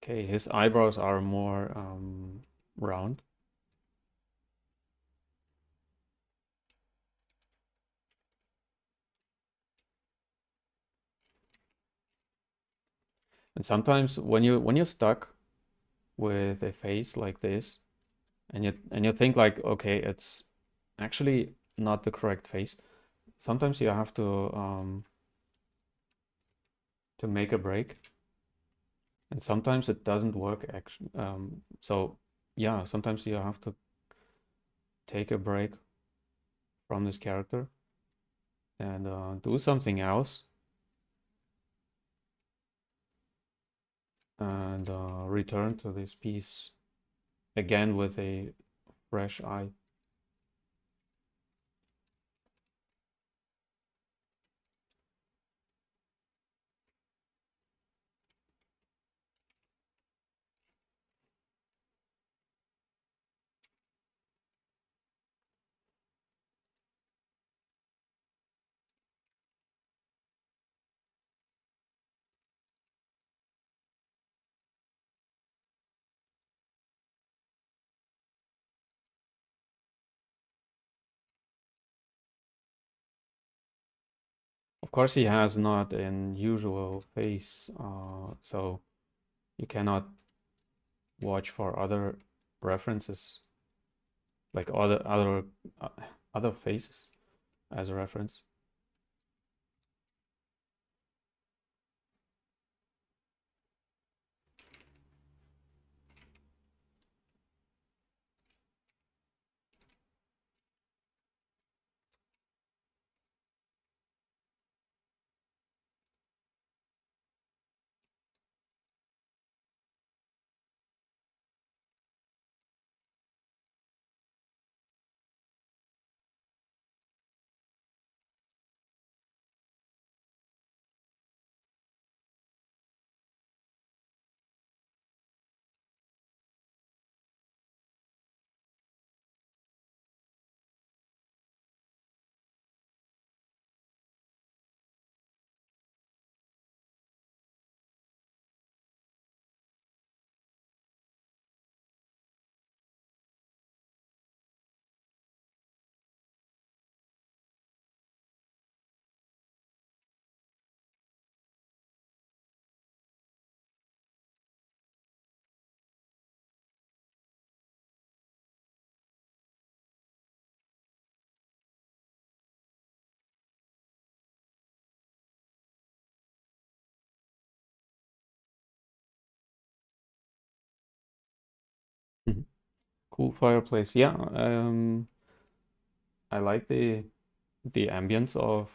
Okay, his eyebrows are more round. And sometimes when you're stuck with a face like this, and you think like, okay, it's actually not the correct face. Sometimes you have to make a break, and sometimes it doesn't work actually. So yeah, sometimes you have to take a break from this character and do something else and return to this piece again with a fresh eye. Of course, he has not an usual face, so you cannot watch for other references, like uh, other faces as a reference. Mhm. Cool fireplace. Yeah, I like the ambience of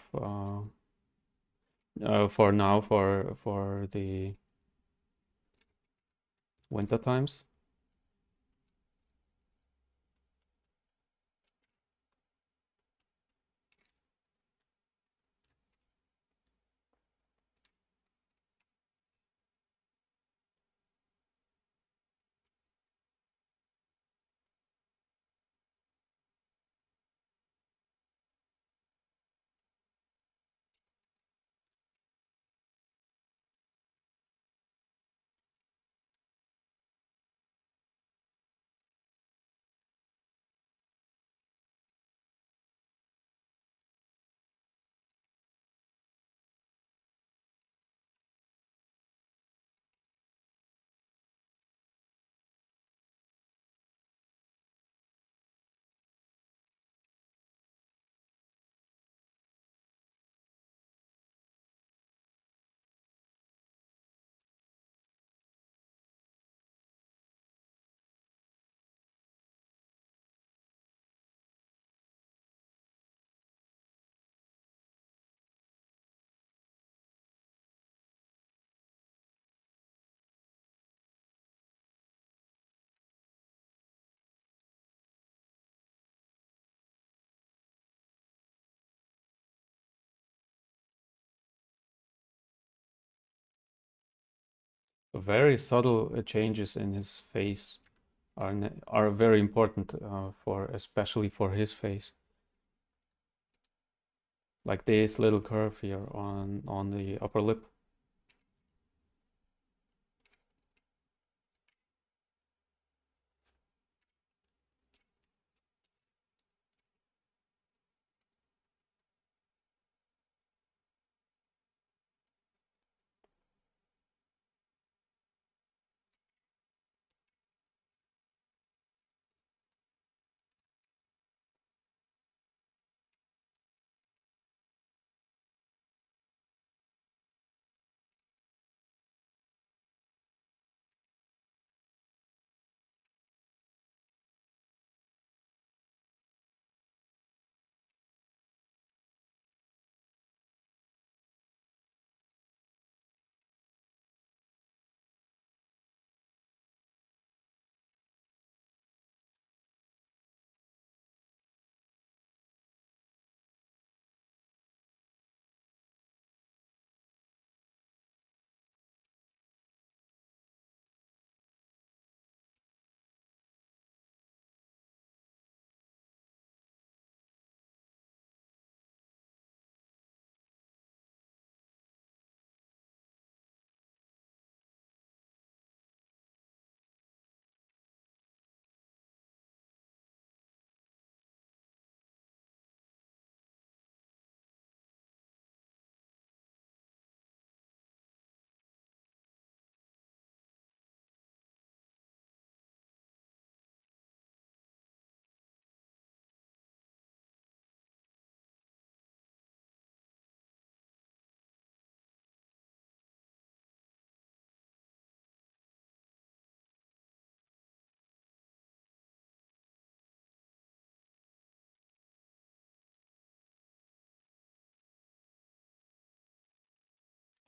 for now for the winter times. very subtle changes in his face are very important especially for his face. Like this little curve here on the upper lip.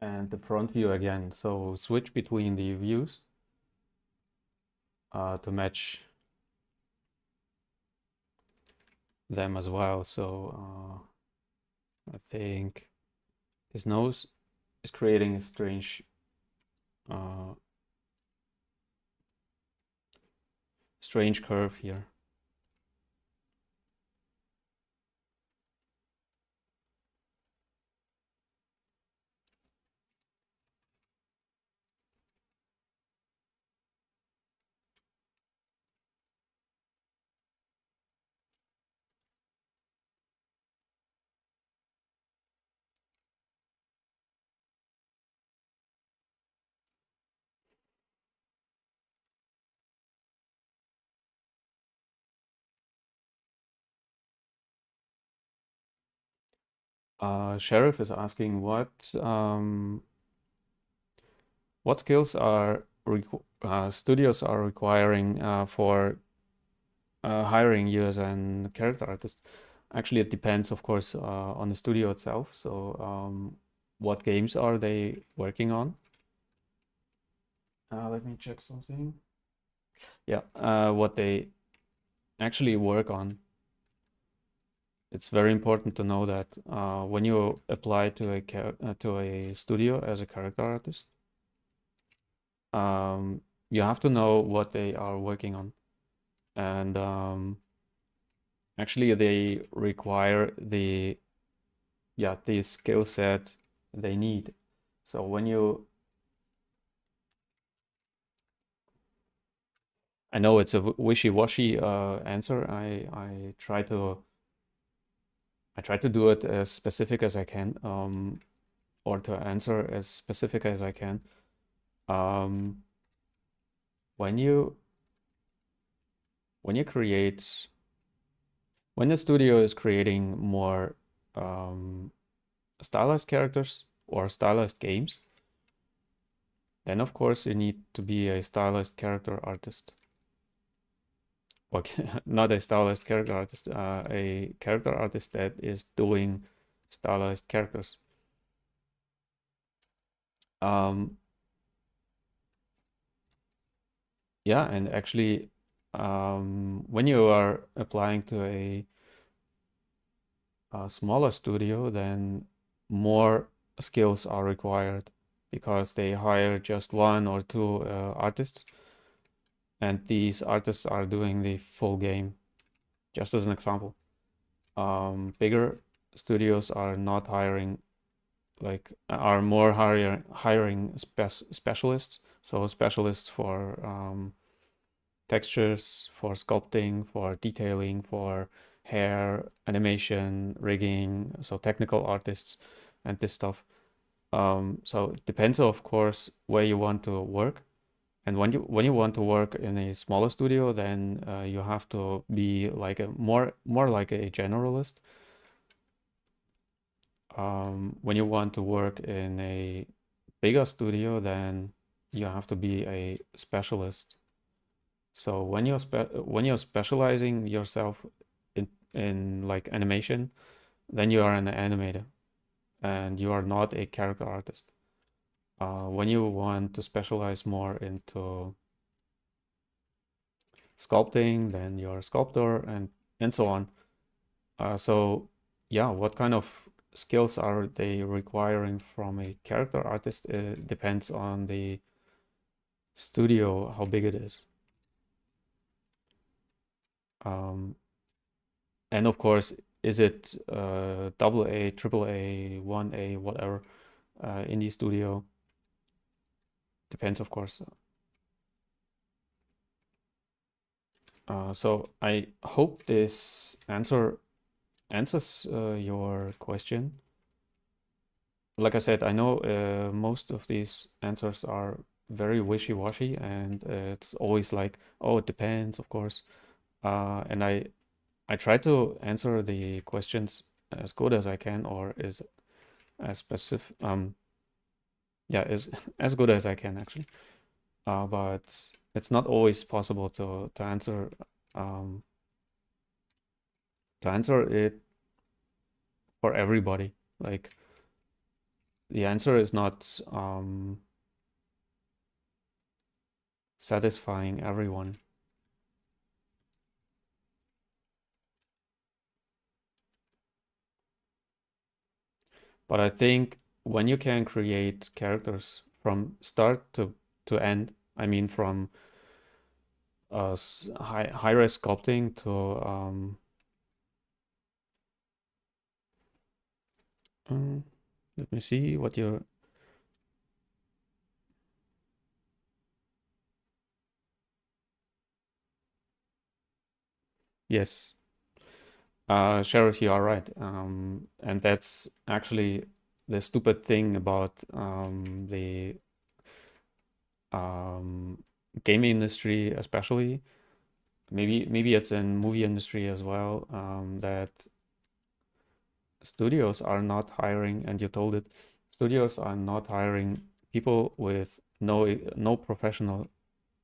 And the front view again. So switch between the views to match them as well. So I think his nose is creating a uh, strange curve here. Sheriff is asking what skills are studios are requiring for hiring you as a character artist. Actually, it depends, of course, on the studio itself. So, what games are they working on? Let me check something. Yeah, what they actually work on. It's very important to know that when you apply to a studio as a character artist, you have to know what they are working on, and actually they require the skill set they need. So when you, I know it's a wishy-washy answer. I try to do it as specific as I can, or to answer as specific as I can. Um, when you when you create when the studio is creating more stylized characters or stylized games, then of course you need to be a stylized character artist. Okay, not a stylized character artist, a character artist that is doing stylized characters. Um, yeah, and actually, when you are applying to a smaller studio, then more skills are required. because they hire just one or two artists, and these artists are doing the full game. Just as an example, bigger studios are not hiring, like are more hiring specialists. So specialists for textures, for sculpting, for detailing, for hair, animation, rigging, so technical artists and this stuff. So it depends, of course, where you want to work. And when you want to work in a smaller studio, then you have to be like a more like a generalist. When you want to work in a bigger studio, then you have to be a specialist. So when you're specializing yourself in like animation, then you are an animator, and you are not a character artist. When you want to specialize more into sculpting, then you're a sculptor, and so on. So yeah, what kind of skills are they requiring from a character artist? It depends on the studio, how big it is. Um, and of course, is it double A, triple A, 1A, whatever, indie studio? Depends, of course. So I hope this answers your question. Like I said, I know most of these answers are very wishy-washy, and it's always like, oh, it depends, of course. And I try to answer the questions as good as I can, or is as specific, yeah, is as good as I can actually. But it's not always possible to answer it for everybody. Like the answer is not satisfying everyone. But I think when you can create characters from start to end, I mean from high-res sculpting to let me see what you're. Yes, Sheriff, you are right. And that's actually the stupid thing about the game industry, especially. Maybe it's in movie industry as well, that studios are not hiring, and you told it, studios are not hiring people with no professional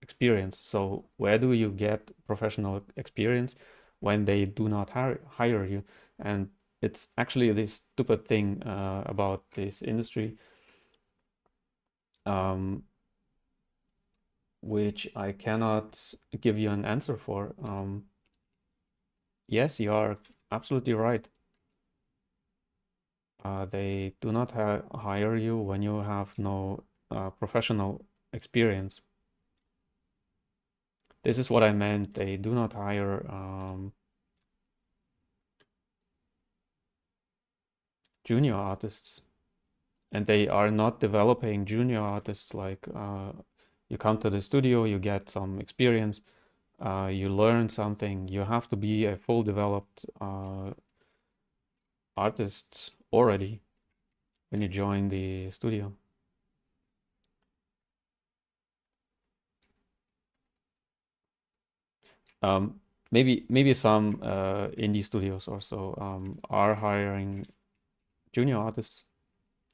experience. So where do you get professional experience when they do not hire you? And it's actually this stupid thing about this industry, which I cannot give you an answer for. Yes, you are absolutely right. They do not hire you when you have no professional experience. This is what I meant. They do not hire junior artists, and they are not developing junior artists. Like you come to the studio, you get some experience, you learn something. You have to be a full developed artist already when you join the studio. Maybe some indie studios also are hiring junior artists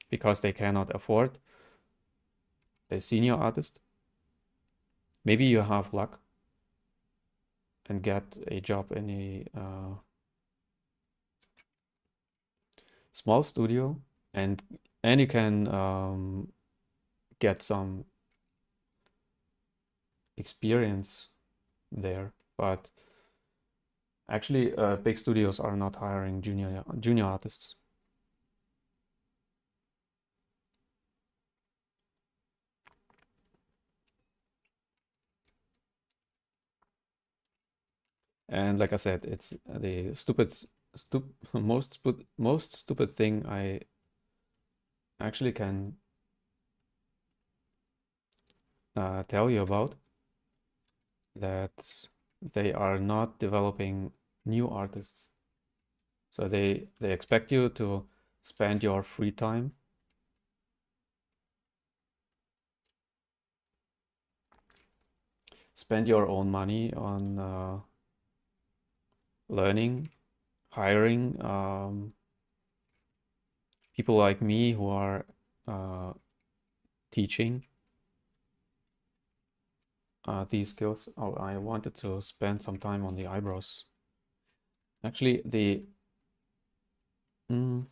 because they cannot afford a senior artist. Maybe you have luck and get a job in a small studio, and you can get some experience there. But actually, big studios are not hiring junior artists. And like I said, it's the most stupid thing I actually can tell you about, that they are not developing new artists. So they expect you to spend your free time spend your own money on learning, hiring people like me who are uh, teaching these skills. Oh, I wanted to spend some time on the eyebrows. Actually, mm,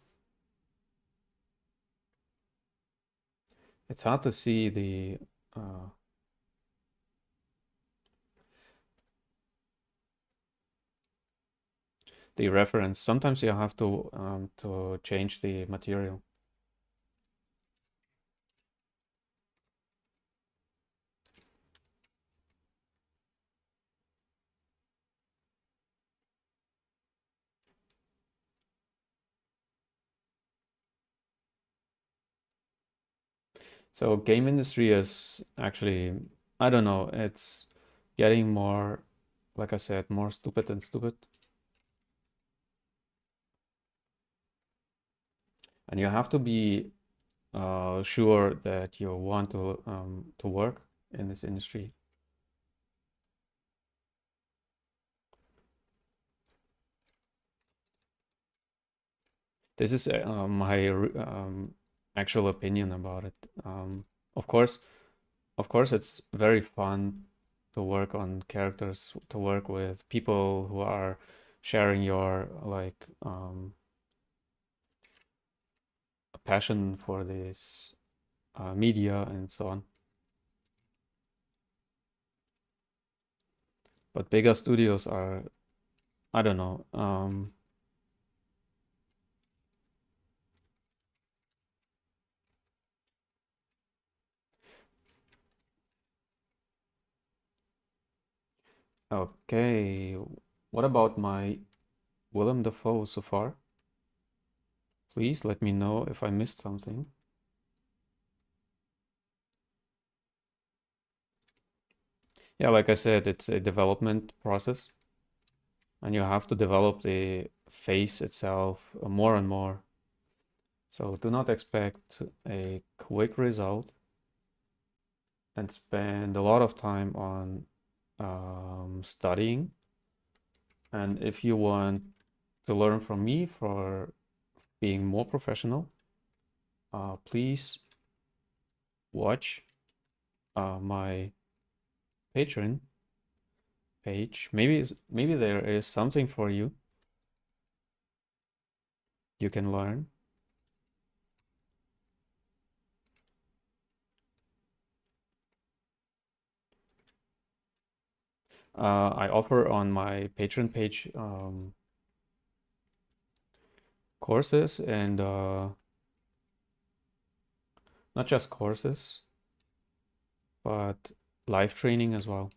it's hard to see uh, the reference. Sometimes you have to change the material. So game industry is actually, I don't know, it's getting more, like I said, more stupid and stupid. And you have to be sure that you want to work in this industry. This is my actual opinion about it. Of course, it's very fun to work on characters, to work with people who are sharing your like passion for this media and so on. But bigger studios are, I don't know. Okay, what about my Willem Dafoe so far? Please let me know if I missed something. Yeah, like I said, it's a development process, and you have to develop the face itself more and more. So do not expect a quick result and spend a lot of time on studying. And if you want to learn from me for being more professional, please watch my Patreon page. Maybe there is something for you you can learn. I offer on my Patreon page courses and not just courses, but live training as well.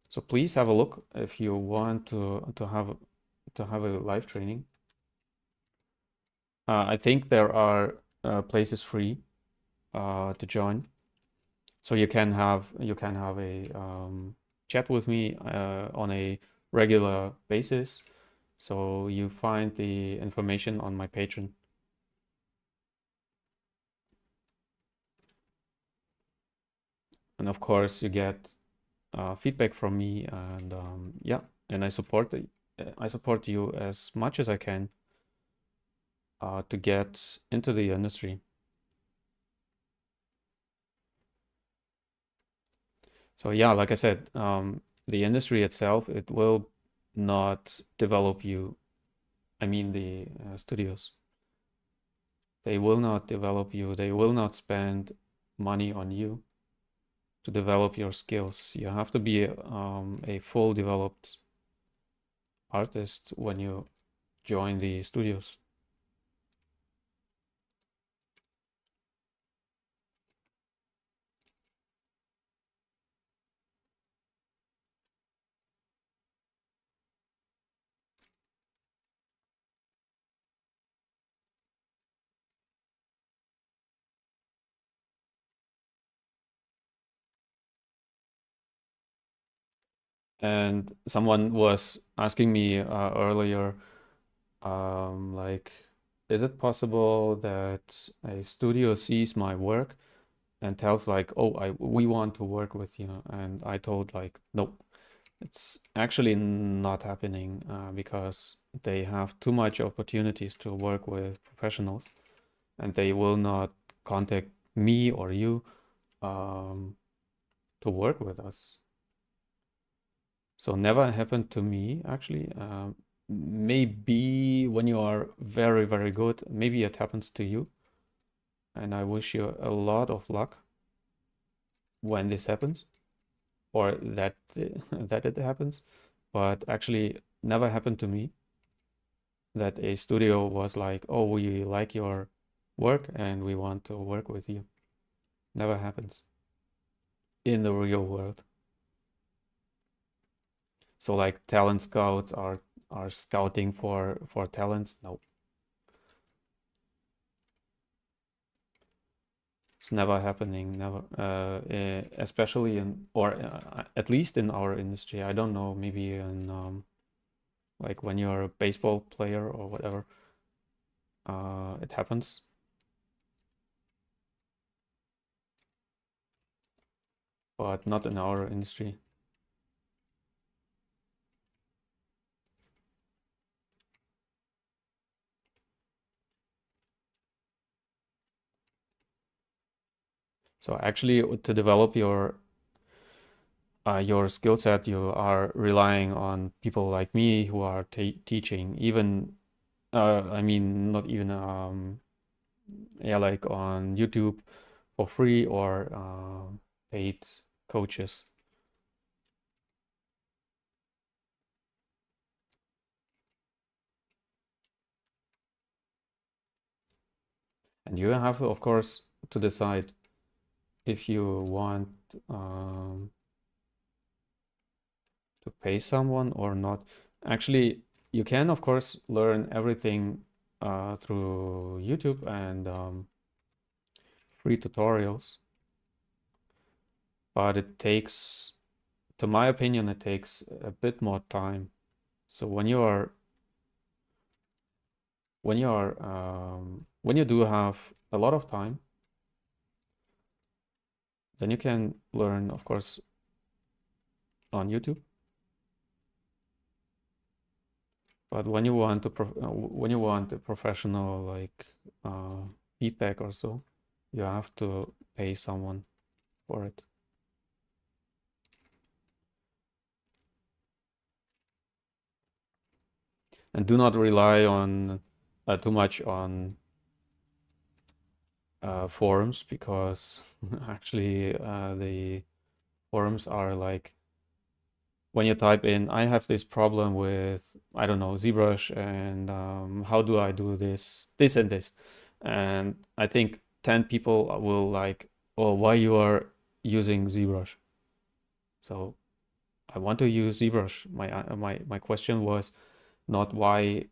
So please have a look if you want to have a live training. I think there are places free to join, so you can have a chat with me on a regular basis. So you find the information on my Patreon. And of course, you get feedback from me, and yeah, and I support you as much as I can to get into the industry. So yeah, like I said, the industry itself, it will not develop you. I mean, the studios, they will not develop you. They will not spend money on you to develop your skills. You have to be a full developed artist when you join the studios. And someone was asking me earlier, like, is it possible that a studio sees my work and tells like, oh, we want to work with you? And I told like, nope, it's actually not happening because they have too much opportunities to work with professionals, and they will not contact me or you um, to work with us. So never happened to me actually. Maybe when you are very, very good, maybe it happens to you. And I wish you a lot of luck when this happens, or that that it happens. But actually, never happened to me that a studio was like, "Oh, we like your work and we want to work with you." Never happens in the real world. So like talent scouts are scouting for talents. No, it's never happening. Never, especially in or at least in our industry. I don't know. Maybe in like when you're a baseball player or whatever, it happens. But not in our industry. So actually, to develop your skill set, you are relying on people like me who are teaching. Even I mean, not even yeah, like on YouTube for free or paid coaches. And you have, of course, to decide if you want um, to pay someone or not. Actually, you can, of course, learn everything through YouTube and free tutorials, but it takes, to my opinion, it takes a bit more time. So when you do have a lot of time, then you can learn, of course, on YouTube. But when you want to when you want a professional like uh, feedback or so, you have to pay someone for it. And do not rely on too much on forums because actually the forums are like when you type in, I have this problem with, I don't know, ZBrush, and how do I do this and this? And I think 10 people will like, oh, why you are using ZBrush? So I want to use ZBrush. My question was not why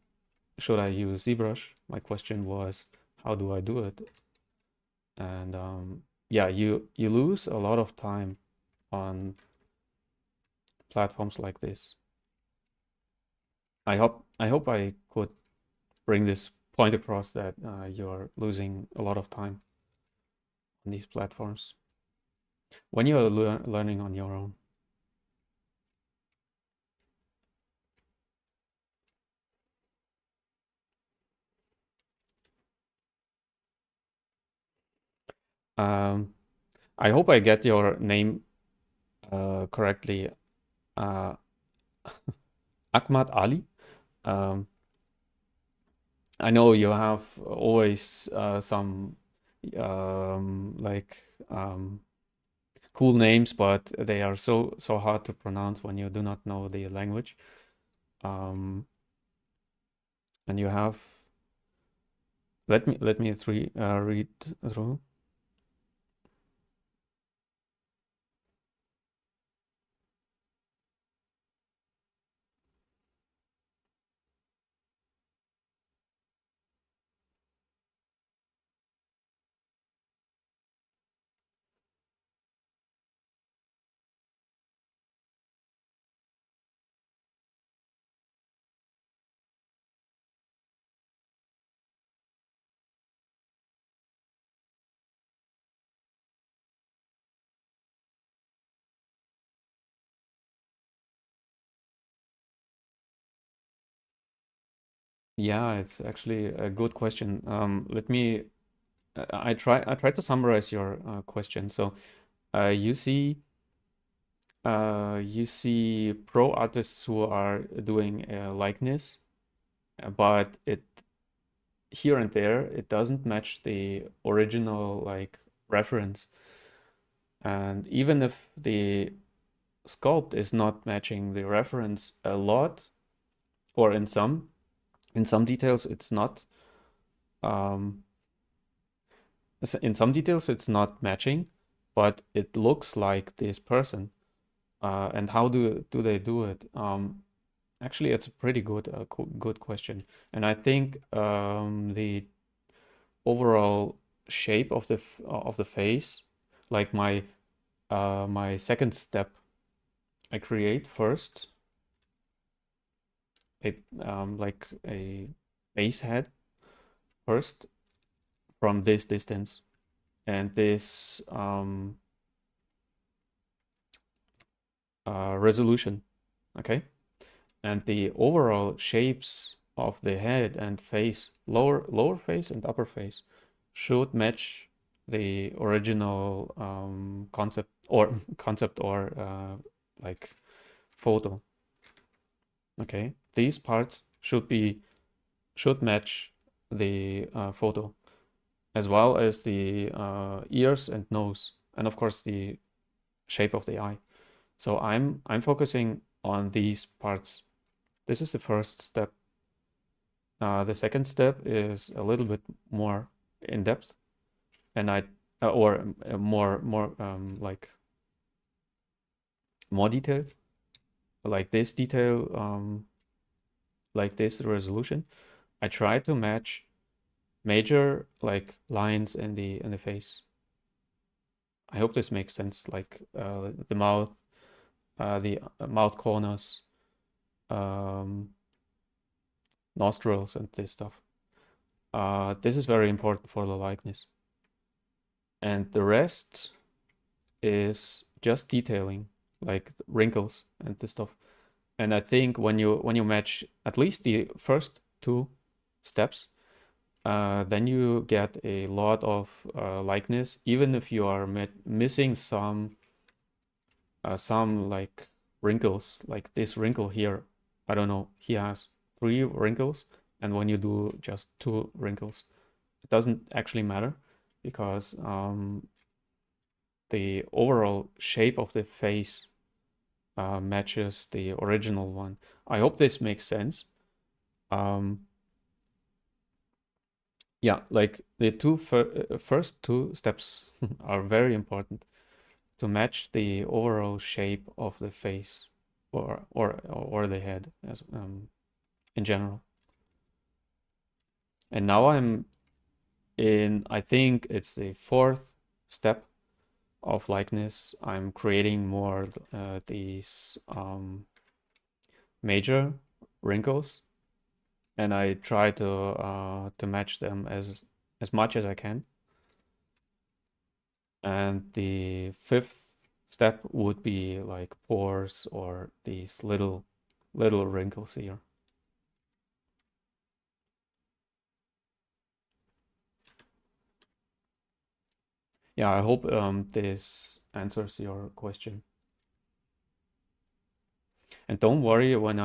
should I use ZBrush? My question was, how do I do it? And yeah, you lose a lot of time on platforms like this. I hope I could bring this point across that you're losing a lot of time on these platforms when you're learning on your own. Um, I hope I get your name correctly. Uh, Ahmad Ali. Um, I know you have always some like cool names, but they are so hard to pronounce when you do not know the language. Um, and you have let me read through. Yeah, it's actually a good question. Let me. I try to summarize your question. So, you see, pro artists who are doing a likeness, but it here and there it doesn't match the original like reference. And even if the sculpt is not matching the reference a lot, or in some details it's not. Um, in some details it's not matching, but it looks like this person. And how do they do it? Actually, it's a pretty good question, and I think the overall shape of the face, like my second step, I create first a like a base head first from this distance, and this resolution, okay? And the overall shapes of the head and face, lower face and upper face, should match the original concept or like photo. Okay, these parts should match the photo, as well as the ears and nose, and of course the shape of the eye. So I'm focusing on these parts. This is the first step. The second step is a little bit more in depth, and or more like more detailed, like this detail, like this resolution. I try to match major like lines in the face. I hope this makes sense, like the mouth corners, um, nostrils, and this stuff. This is very important for the likeness. And the rest is just detailing, like wrinkles and this stuff. And I think when you match at least the first two steps, then you get a lot of likeness, even if you are missing some like wrinkles, like this wrinkle here. I don't know, he has 3 wrinkles, and when you do just 2 wrinkles, it doesn't actually matter, because the overall shape of the face matches the original one. I hope this makes sense. Yeah, like the first 2 steps are very important to match the overall shape of the face, or the head as in general. And now I'm in, I think it's the 4th step of likeness. I'm creating more these major wrinkles, and I try to match them as much as I can. And the 5th step would be like pores or these little wrinkles here. Yeah, I hope this answers your question. And don't worry, when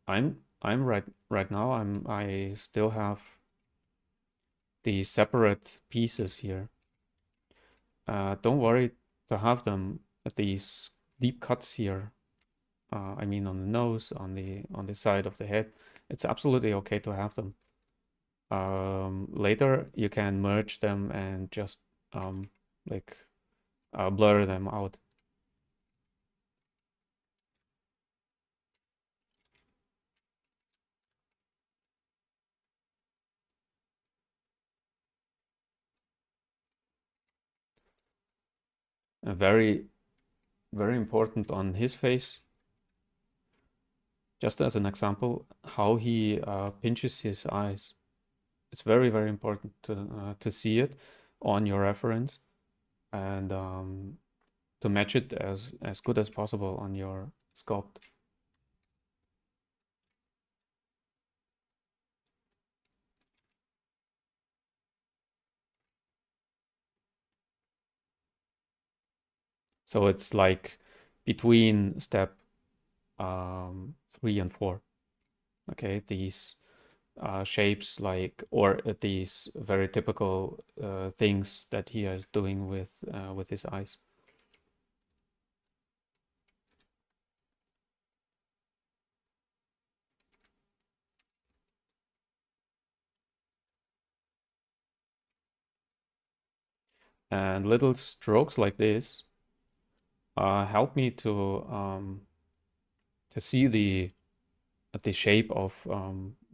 I'm right now I still have the separate pieces here. Don't worry to have them at these deep cuts here. I mean on the nose, on the side of the head. It's absolutely okay to have them. Later you can merge them and just like blur them out. Very, very important on his face, just as an example, how he pinches his eyes. It's very, very important to see it on your reference, and to match it as good as possible on your sculpt. So it's like between step 3 and 4. Okay, these shapes like, or these very typical things that he is doing with his eyes. And little strokes like this help me to see the shape of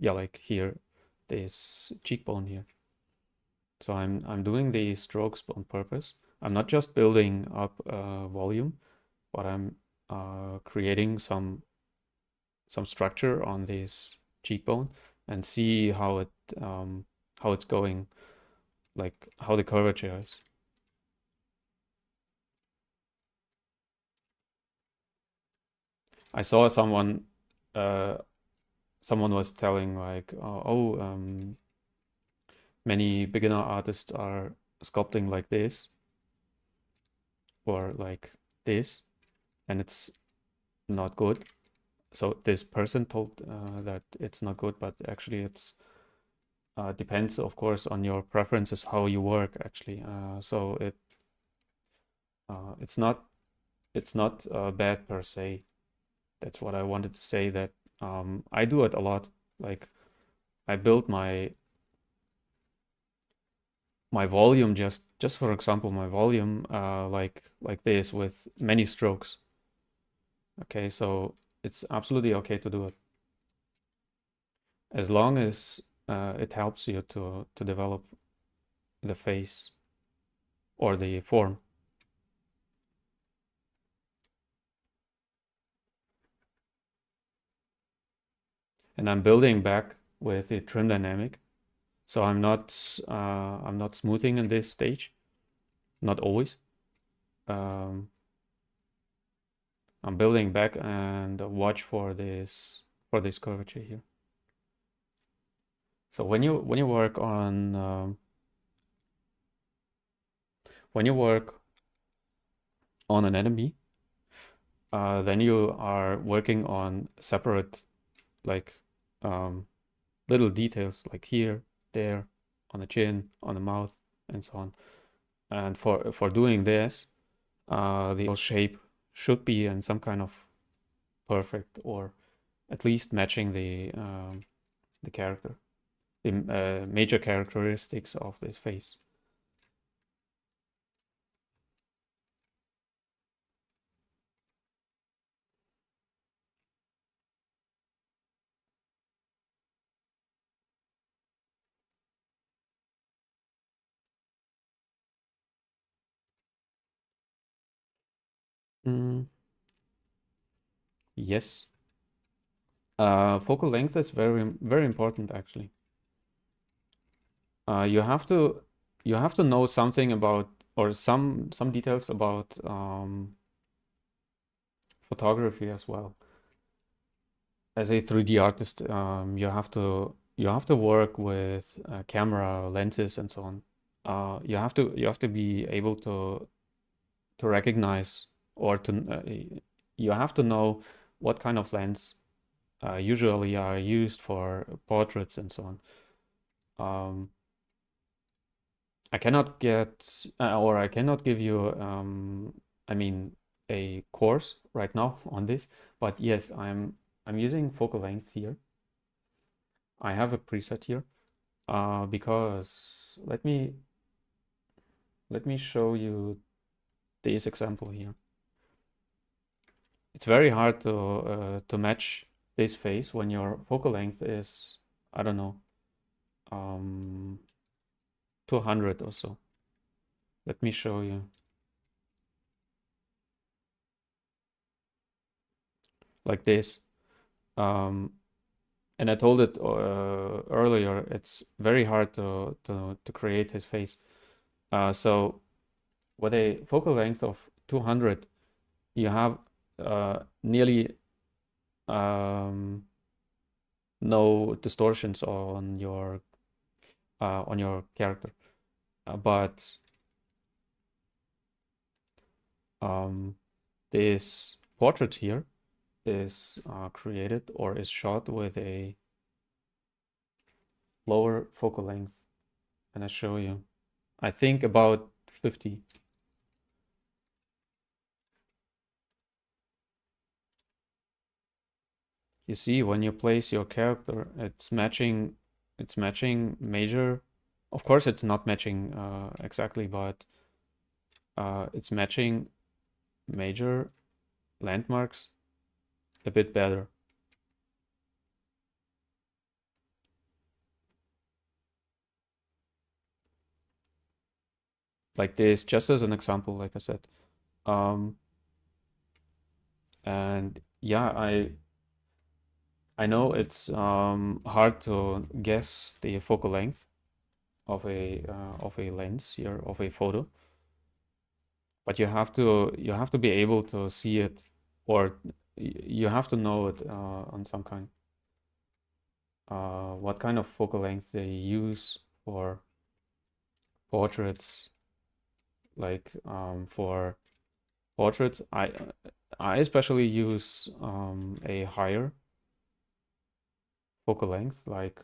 yeah, like here, this cheekbone here. So I'm doing these strokes on purpose. I'm not just building up volume, but I'm creating some structure on this cheekbone and see how it's going, like how the curvature is. I saw uh, someone was telling like, many beginner artists are sculpting like this or like this, and it's not good. So this person told that it's not good, but actually it's depends, of course, on your preferences how you work actually. So it's not bad per se. That's what I wanted to say. That I do it a lot. Like I build my volume, just for example, my volume like this with many strokes. Okay, so it's absolutely okay to do it as long as it helps you to develop the face or the form. And I'm building back with the trim dynamic, so I'm not smoothing in this stage, not always. Um, I'm building back and watch for this curvature here. So when you work on when you work on an enemy, then you are working on separate like um, little details like here, there, on the chin, on the mouth, and so on. And for doing this, the shape should be in some kind of perfect or at least matching the character, the major characteristics of this face. Mm, yes. Focal length is very important actually. You have to know something about or some details about photography as well. As a 3D artist, you have to work with camera lenses and so on. You have to be able to recognize or to you have to know what kind of lens usually are used for portraits and so on. Um, I cannot get or I cannot give you I mean a course right now on this, but yes, I'm using focal length here. I have a preset here because let me show you this example here. It's very hard to match this face when your focal length is, I don't know, 200 or so. Let me show you. Like this. Um, and I told it earlier, it's very hard to create his face. So with a focal length of 200, you have nearly no distortions on your character. But this portrait here is created or is shot with a lower focal length. And I show you, I think about 50. You see, when you place your character, it's matching major. Of course, it's not matching exactly, but it's matching major landmarks a bit better. Like this, just as an example, like I said. And yeah, I know it's hard to guess the focal length of a lens here, of a photo, but you have to be able to see it, or you have to know it on some kind what kind of focal length they use for portraits. Like for portraits, I especially use a higher focal length, like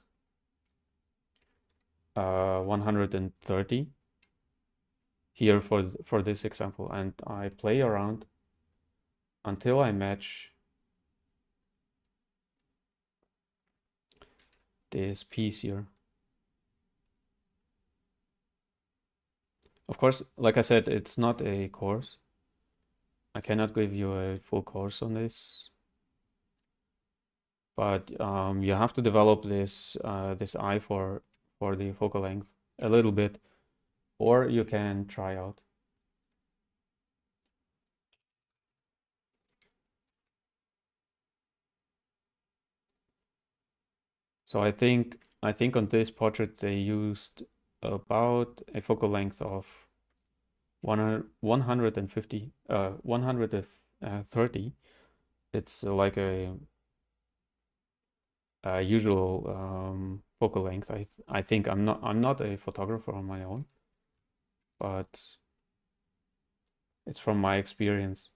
130 here for this example, and I play around until I match this piece here. Of course, like I said, it's not a course. I cannot give you a full course on this, but you have to develop this eye for the focal length a little bit, or you can try out. So I think on this portrait they used about a focal length of 150, 130. It's like a usual focal length. I think I'm not a photographer on my own, but it's from my experience.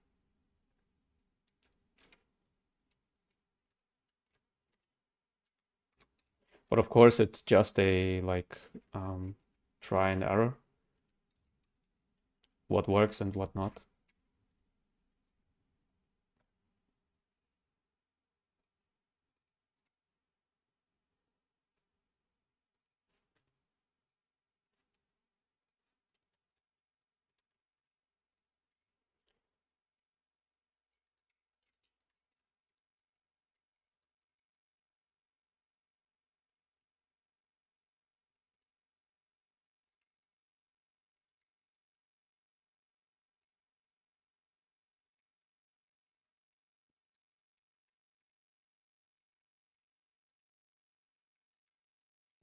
But of course, it's just a like try and error, what works and what not.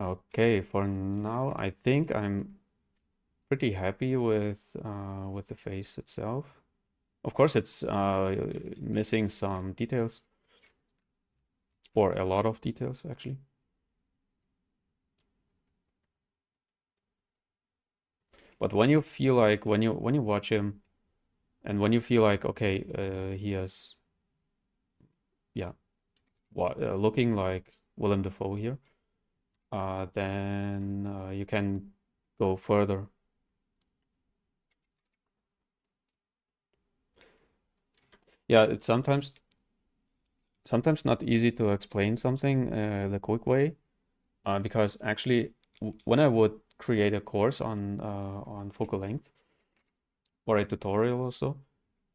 Okay, for now, I think I'm pretty happy with the face itself. Of course, it's missing some details, or a lot of details actually. But when you feel like when you watch him, and when you feel like okay, he has yeah, looking like Willem Dafoe here, then you can go further. Yeah, it's sometimes not easy to explain something the quick way, because actually when I would create a course on focal length or a tutorial or so,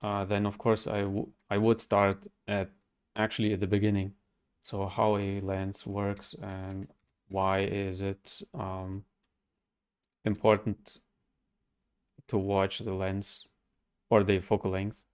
then of course I would start at actually at the beginning. So how a lens works and why is it important to watch the lens or the focal length.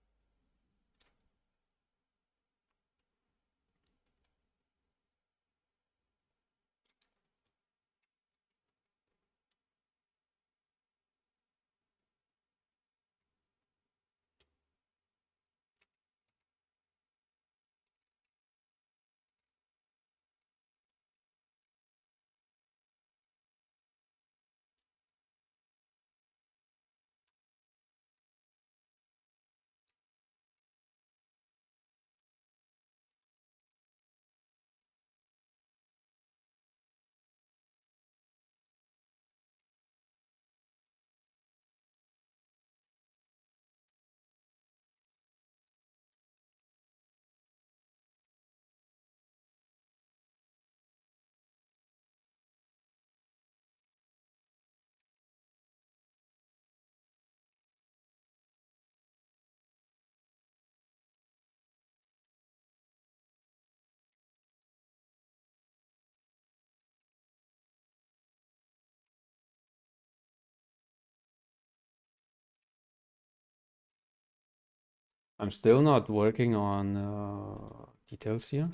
I'm still not working on details here.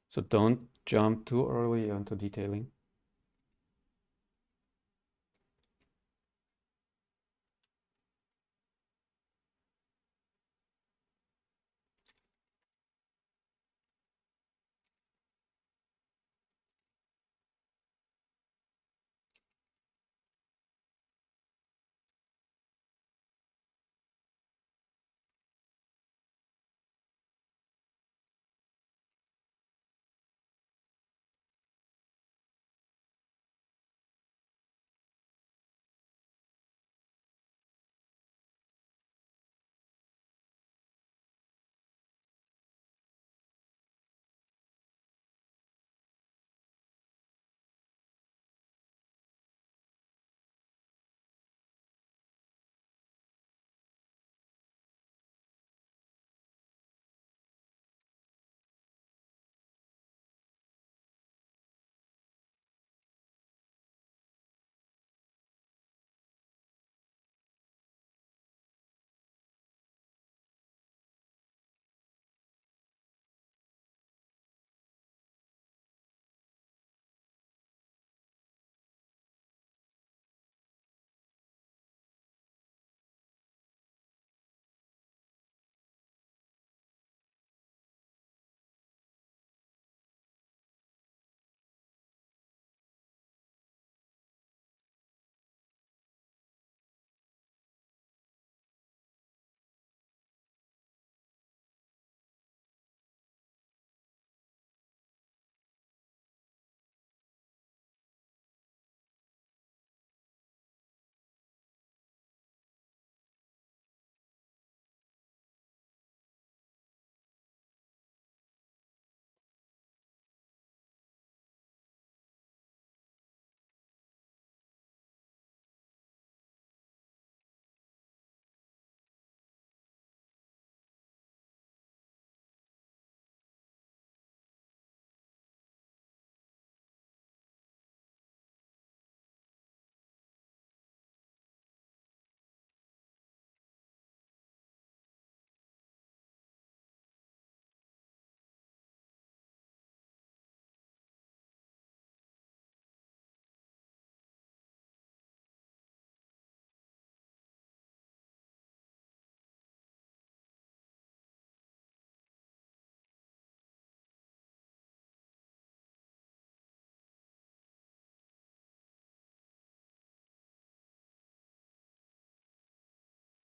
So don't jump too early into detailing.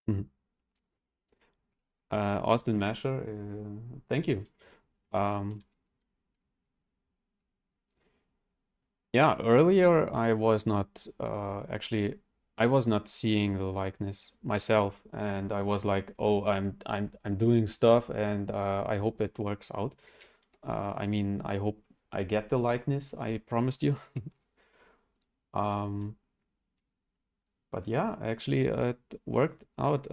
Mhm. Austin Masher, thank you. Um, yeah, earlier I was not actually I was not seeing the likeness myself, and I was like, oh, I'm doing stuff, and I hope it works out. I mean, I hope I get the likeness I promised you. Um, but yeah, actually, it worked out.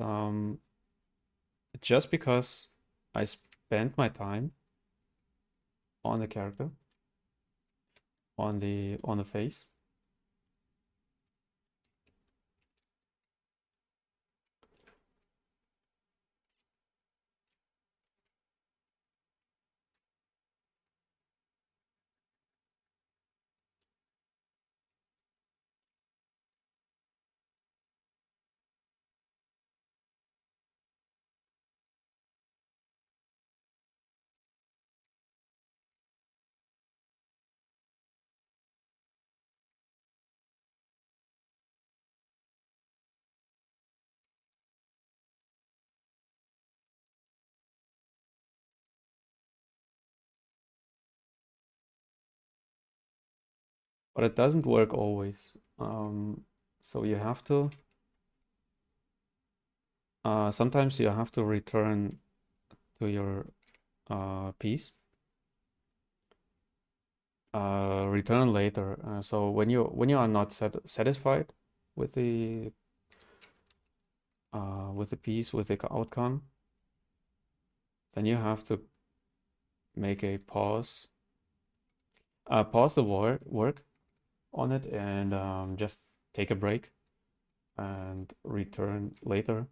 Just because I spent my time on the character, on the face. But it doesn't work always. So you have to, sometimes you have to return to your piece, return later. So when you are not satisfied with the piece, with the outcome, then you have to make a pause the work on it, and just take a break. and return later.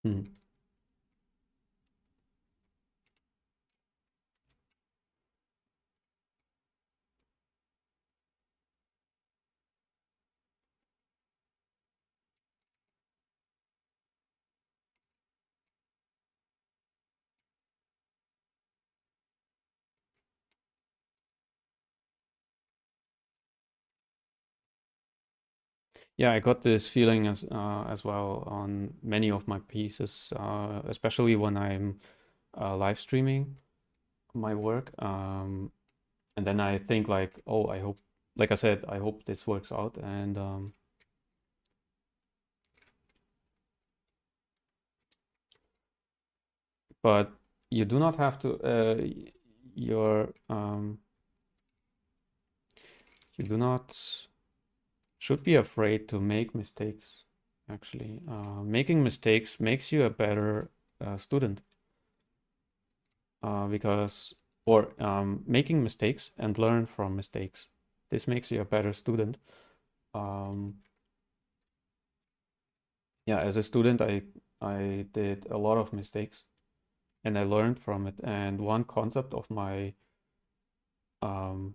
Hmm. Yeah, I got this feeling as well on many of my pieces, especially when I'm live streaming my work. And then I think like, oh, I hope, like I said, I hope this works out. And but you do not have to. Your you do not should be afraid to make mistakes. Actually, making mistakes makes you a better student, because or making mistakes and learn from mistakes. This makes you a better student. Um, yeah, as a student, I did a lot of mistakes and I learned from it. And one concept um,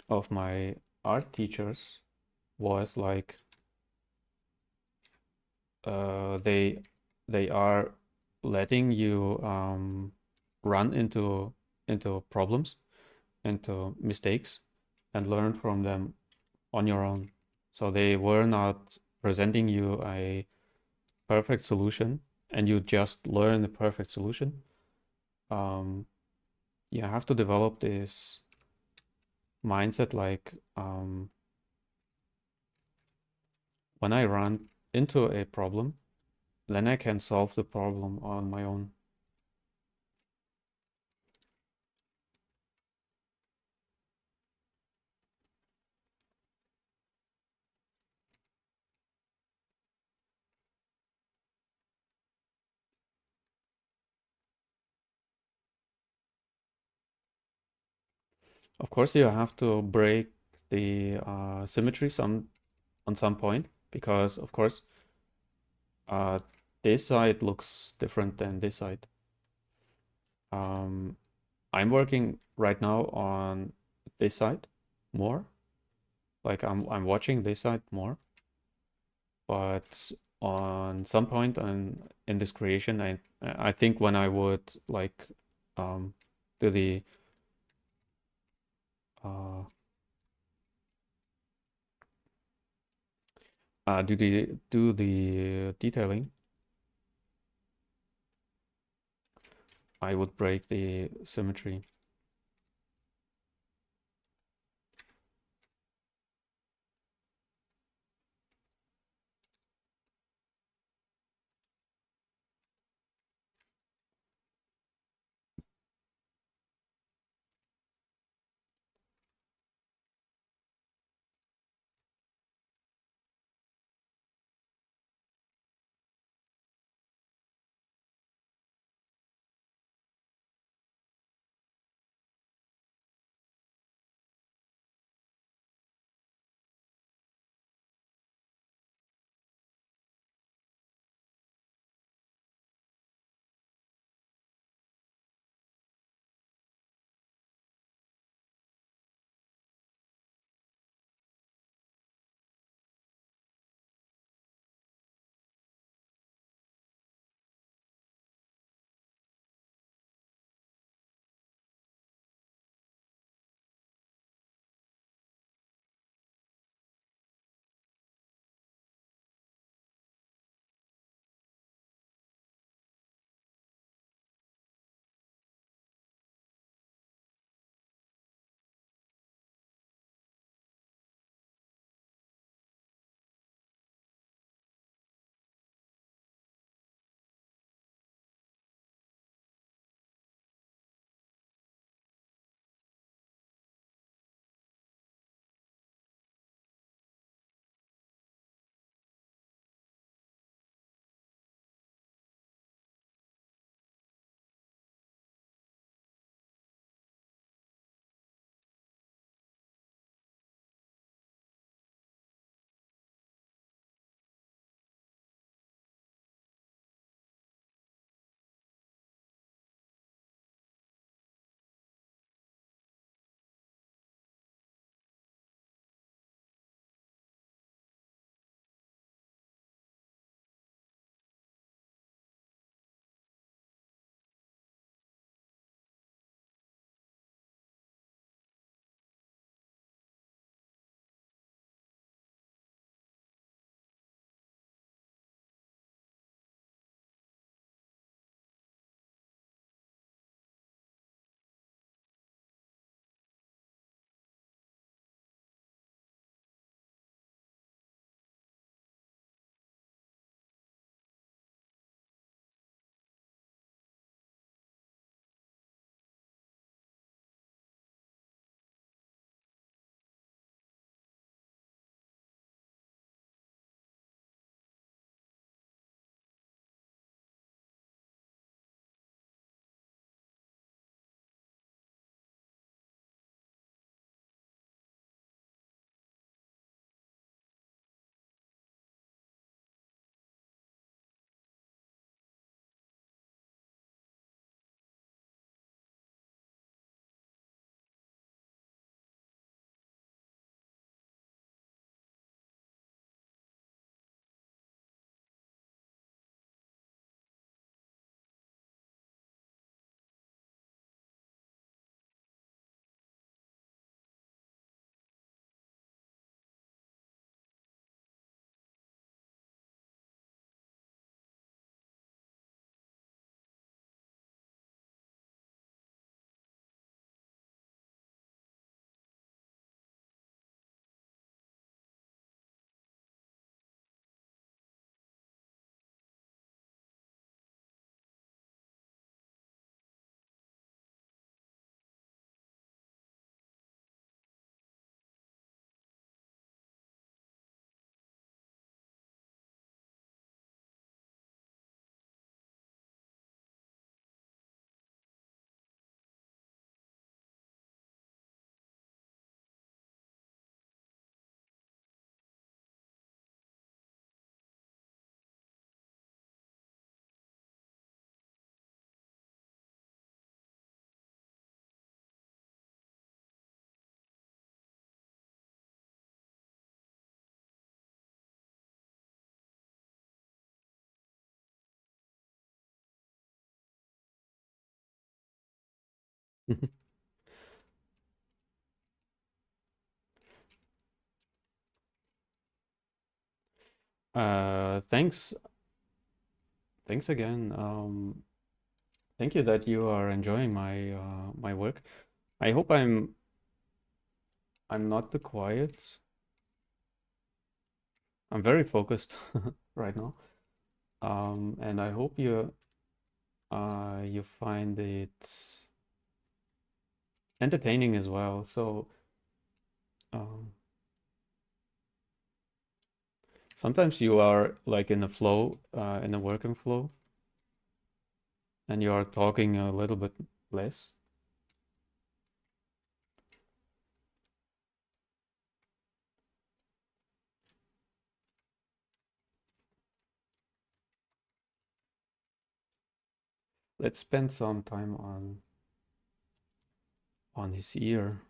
of my art teachers was like, they are letting you run into problems, into mistakes, and learn from them on your own. So they were not presenting you a perfect solution and you just learn the perfect solution. Um, you have to develop this mindset like, when I run into a problem, then I can solve the problem on my own. Of course, you have to break the symmetry on some point because, of course, uh, this side looks different than this side. Um, I'm working right now on this side more. Like I'm watching this side more, but on some point in this creation, I think when I would like um, do the uh, do the detailing, I would break the symmetry. Thanks. Thanks again. Thank you that you are enjoying my work. I hope I'm not too quiet. I'm very focused right now. And I hope you find it entertaining as well. So um, sometimes you are like in a flow, in a working flow, and you are talking a little bit less. Let's spend some time on his ear.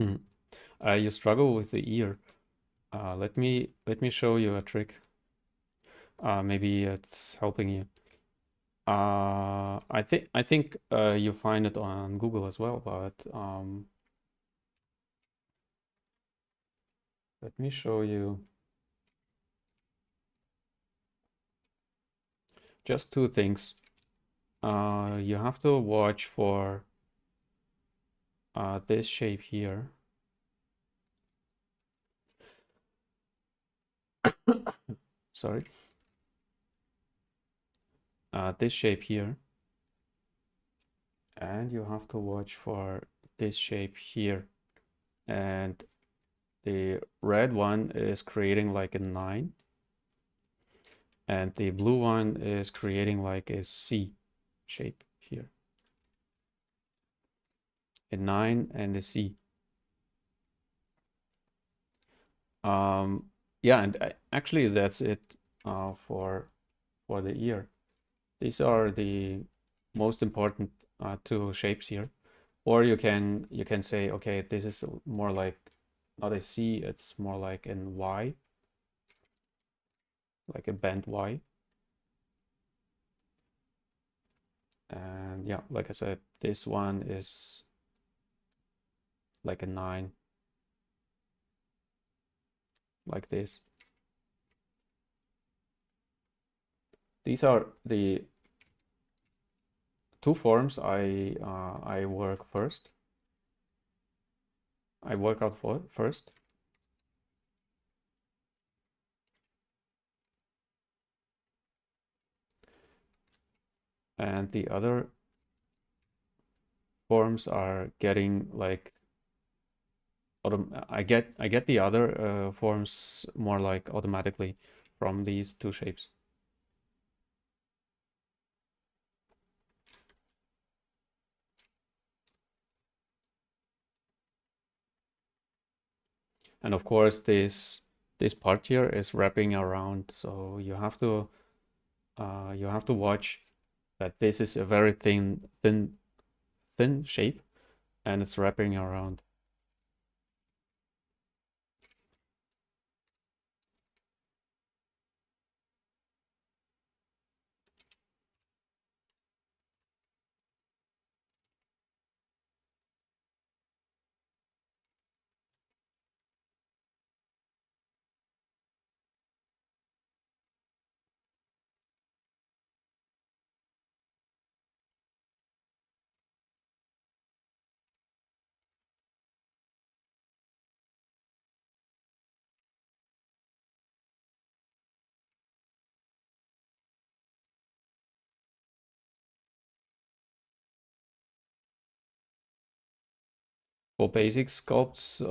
Mhm. You struggle with the ear. Let me show you a trick. Maybe it's helping you. I think you find it on Google as well, but let me show you just two things. You have to watch for this shape here. Sorry. This shape here. And you have to watch for this shape here. And the red one is creating like a 9. And the blue one is creating like a C shape here. A 9 and a C. Yeah, and actually that's it for the ear. These are the most important two shapes here. Or you can say, okay, this is more like not a C, it's more like an Y, like a bent Y. And yeah, like I said, this one is like a 9, like this. These are the two forms I work first. I work out for first. And the other forms are getting like I get the other forms more like automatically from these two shapes. And of course this part here is wrapping around, so you have to watch that this is a very thin shape and it's wrapping around. For basic sculpts,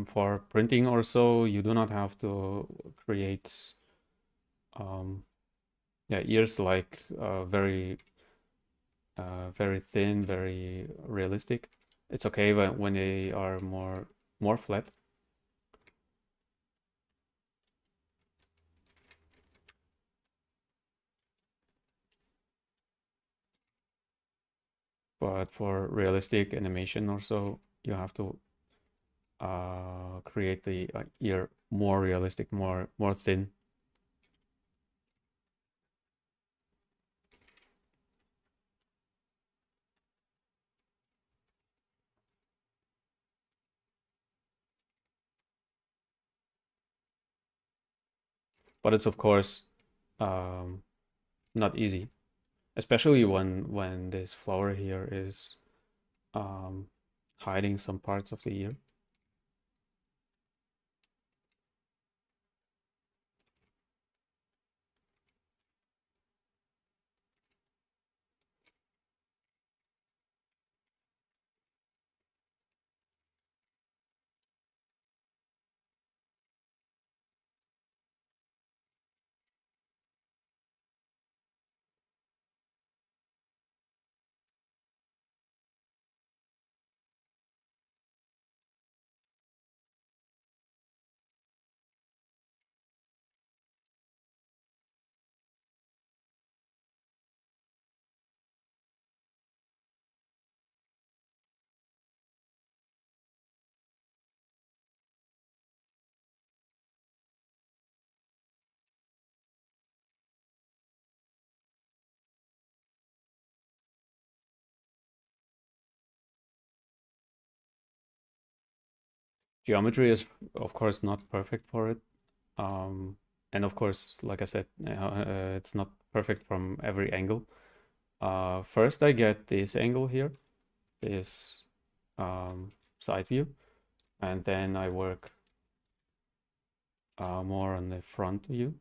for printing or so, you do not have to create ears like very thin, very realistic. It's okay when they are more flat. But for realistic animation or so, you have to create the ear more realistic, more thin. But it's of course um, not easy, especially when this flower here is um, hiding some parts of the ear. Geometry is of course not perfect for it. And of course, like I said, it's not perfect from every angle. First, I get this angle here, this side view, and then I work more on the front view.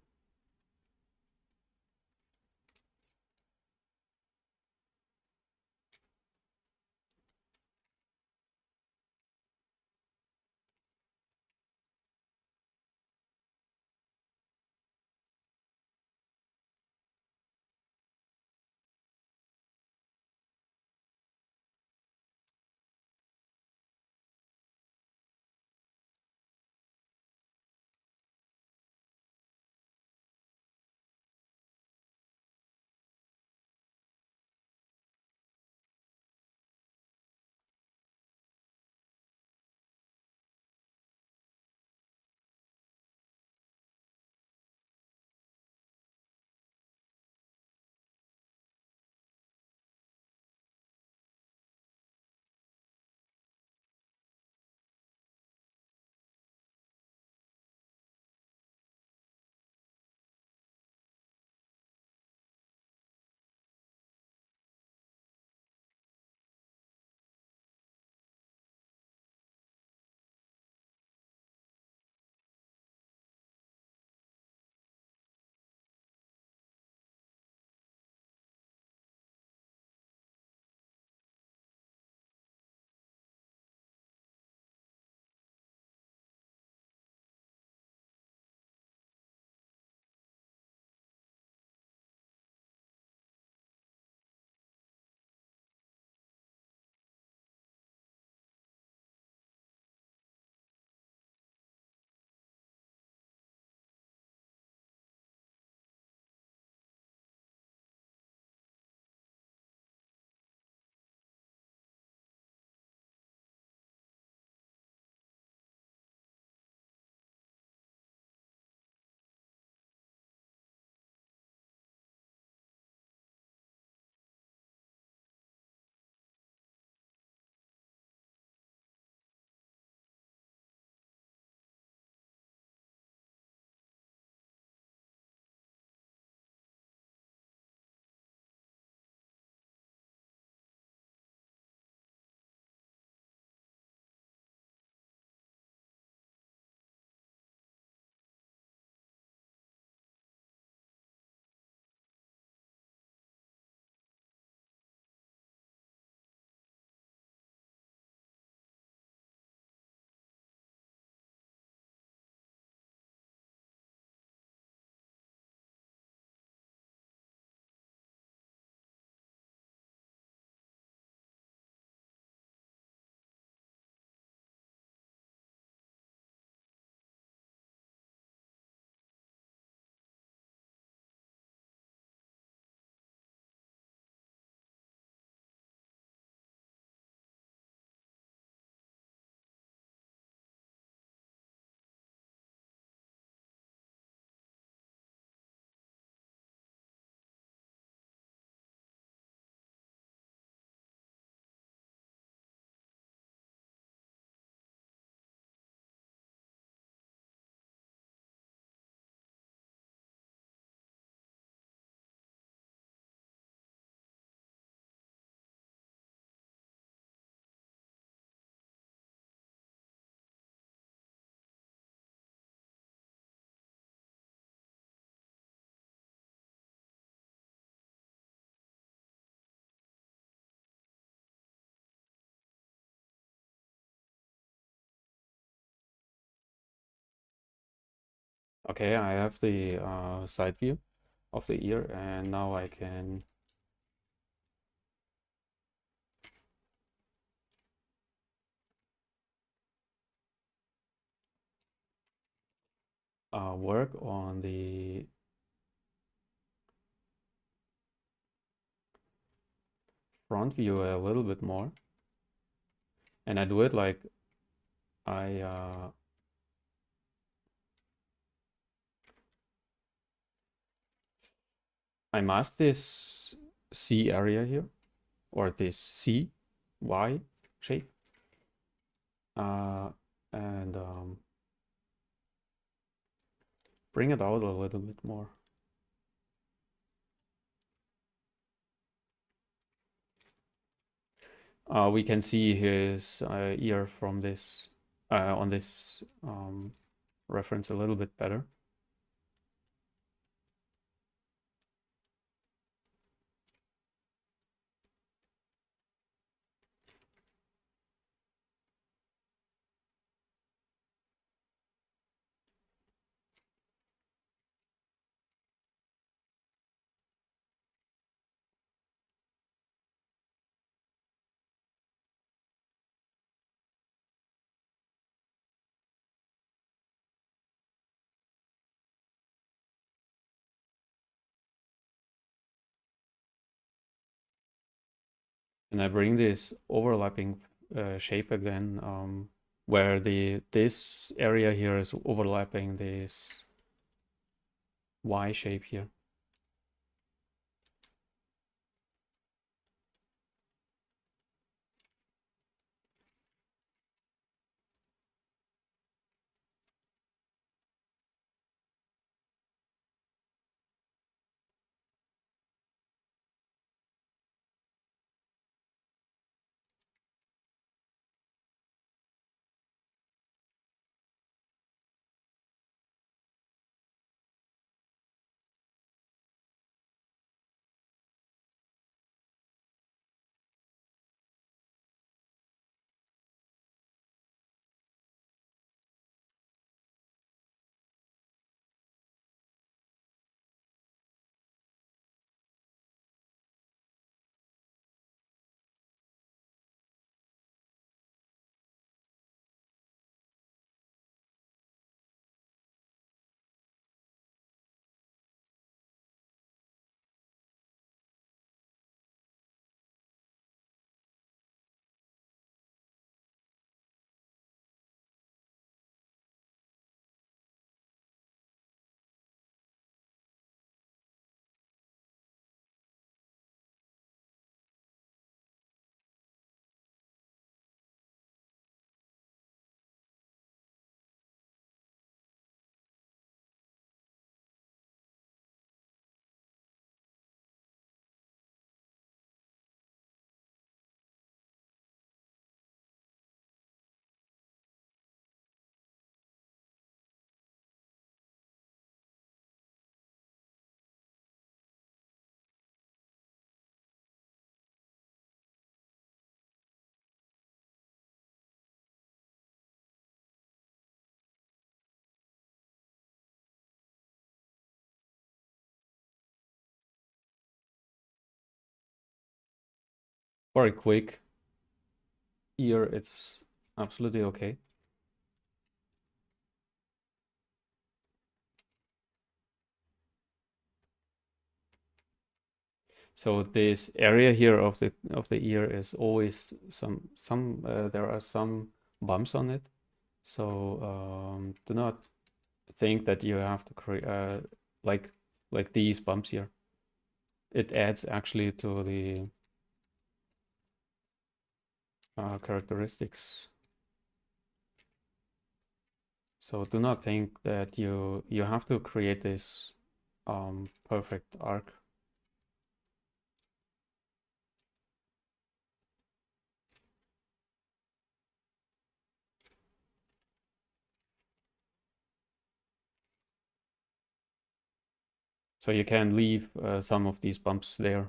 Okay, I have the side view of the ear, and now I can work on the front view a little bit more. And I do it like I mask this C area here, or this C, Y shape, and bring it out a little bit more. We can see his ear from this on this reference a little bit better. And I bring this overlapping shape again, where this area here is overlapping this Y shape here. For a quick ear, it's absolutely okay. So this area here of the ear is always there are some bumps on it. So do not think that you have to create like these bumps here. It adds actually to the characteristics. So do not think that you have to create this perfect arc. So you can leave some of these bumps there.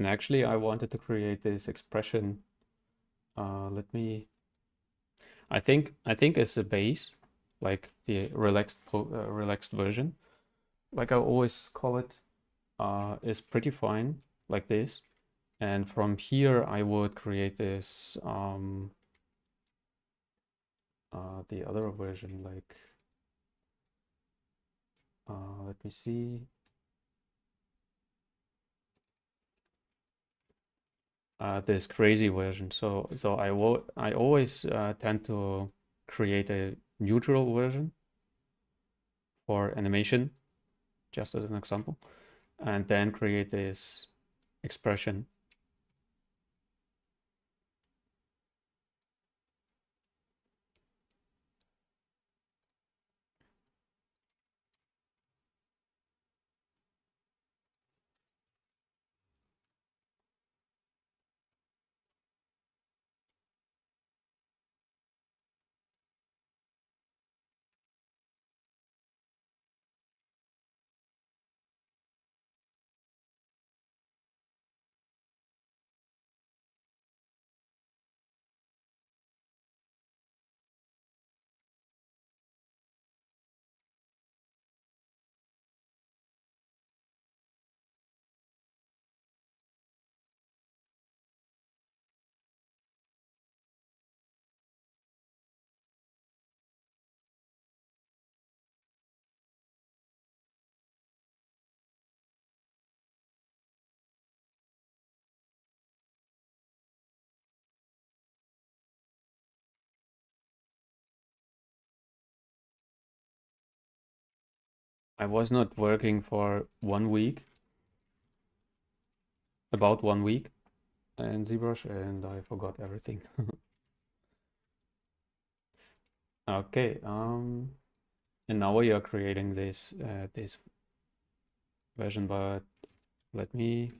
And actually, I wanted to create this expression. I think it's a base, like the relaxed version, like I always call it, is pretty fine, like this. And from here, I would create this the other version, like let me see. This crazy version. So I always tend to create a neutral version for animation, just as an example, and then create this expression. I was not working for 1 week, about 1 week in ZBrush, and I forgot everything. Okay, and now we are creating this version, but let me.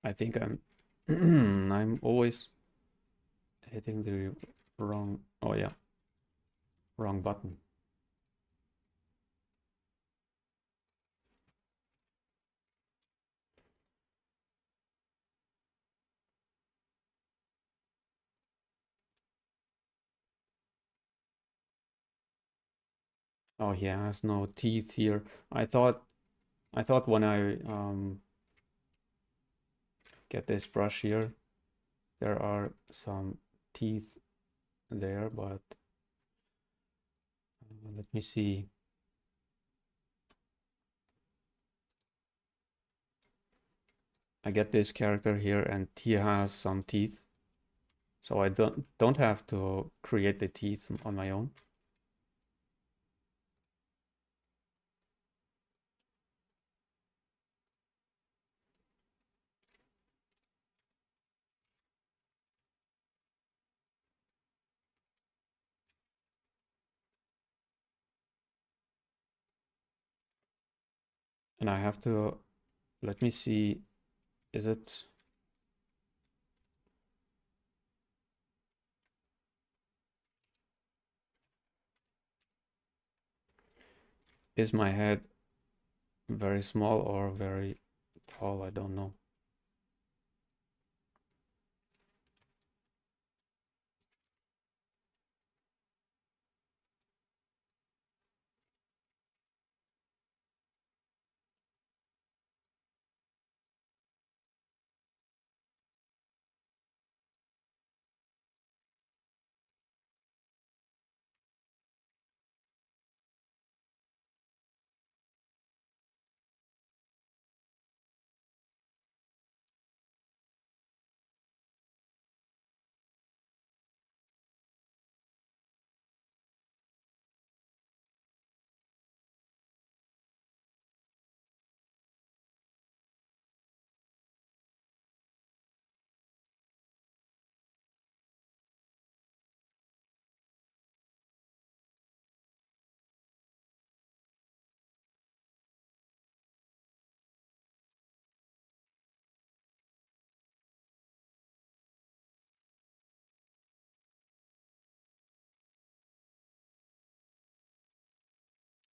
I think I'm I'm always hitting the wrong. Oh yeah, wrong button. Oh, he has no teeth here. I thought when I get this brush here, there are some teeth there, but let me see. I get this character here, and he has some teeth, so I don't have to create the teeth on my own. And I have to, let me see, is it, is my head very small or very tall? I don't know.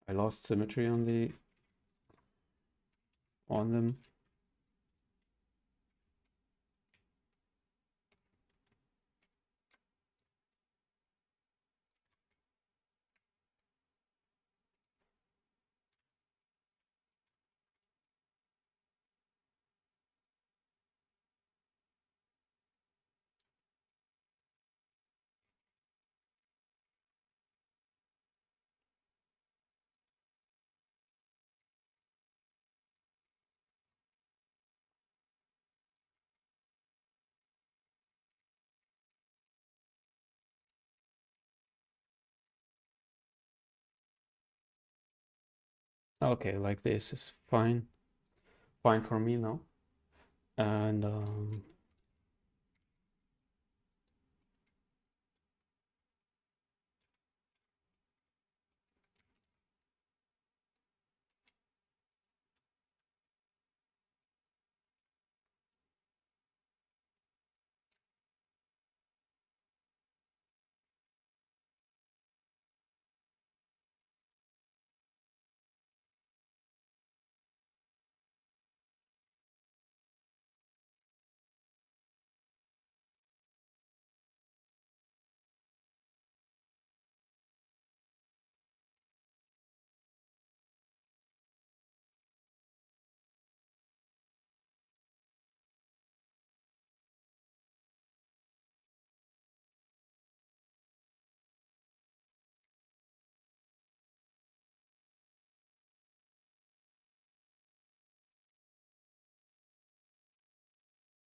I lost symmetry on them. Okay, like this is fine. Fine for me now. And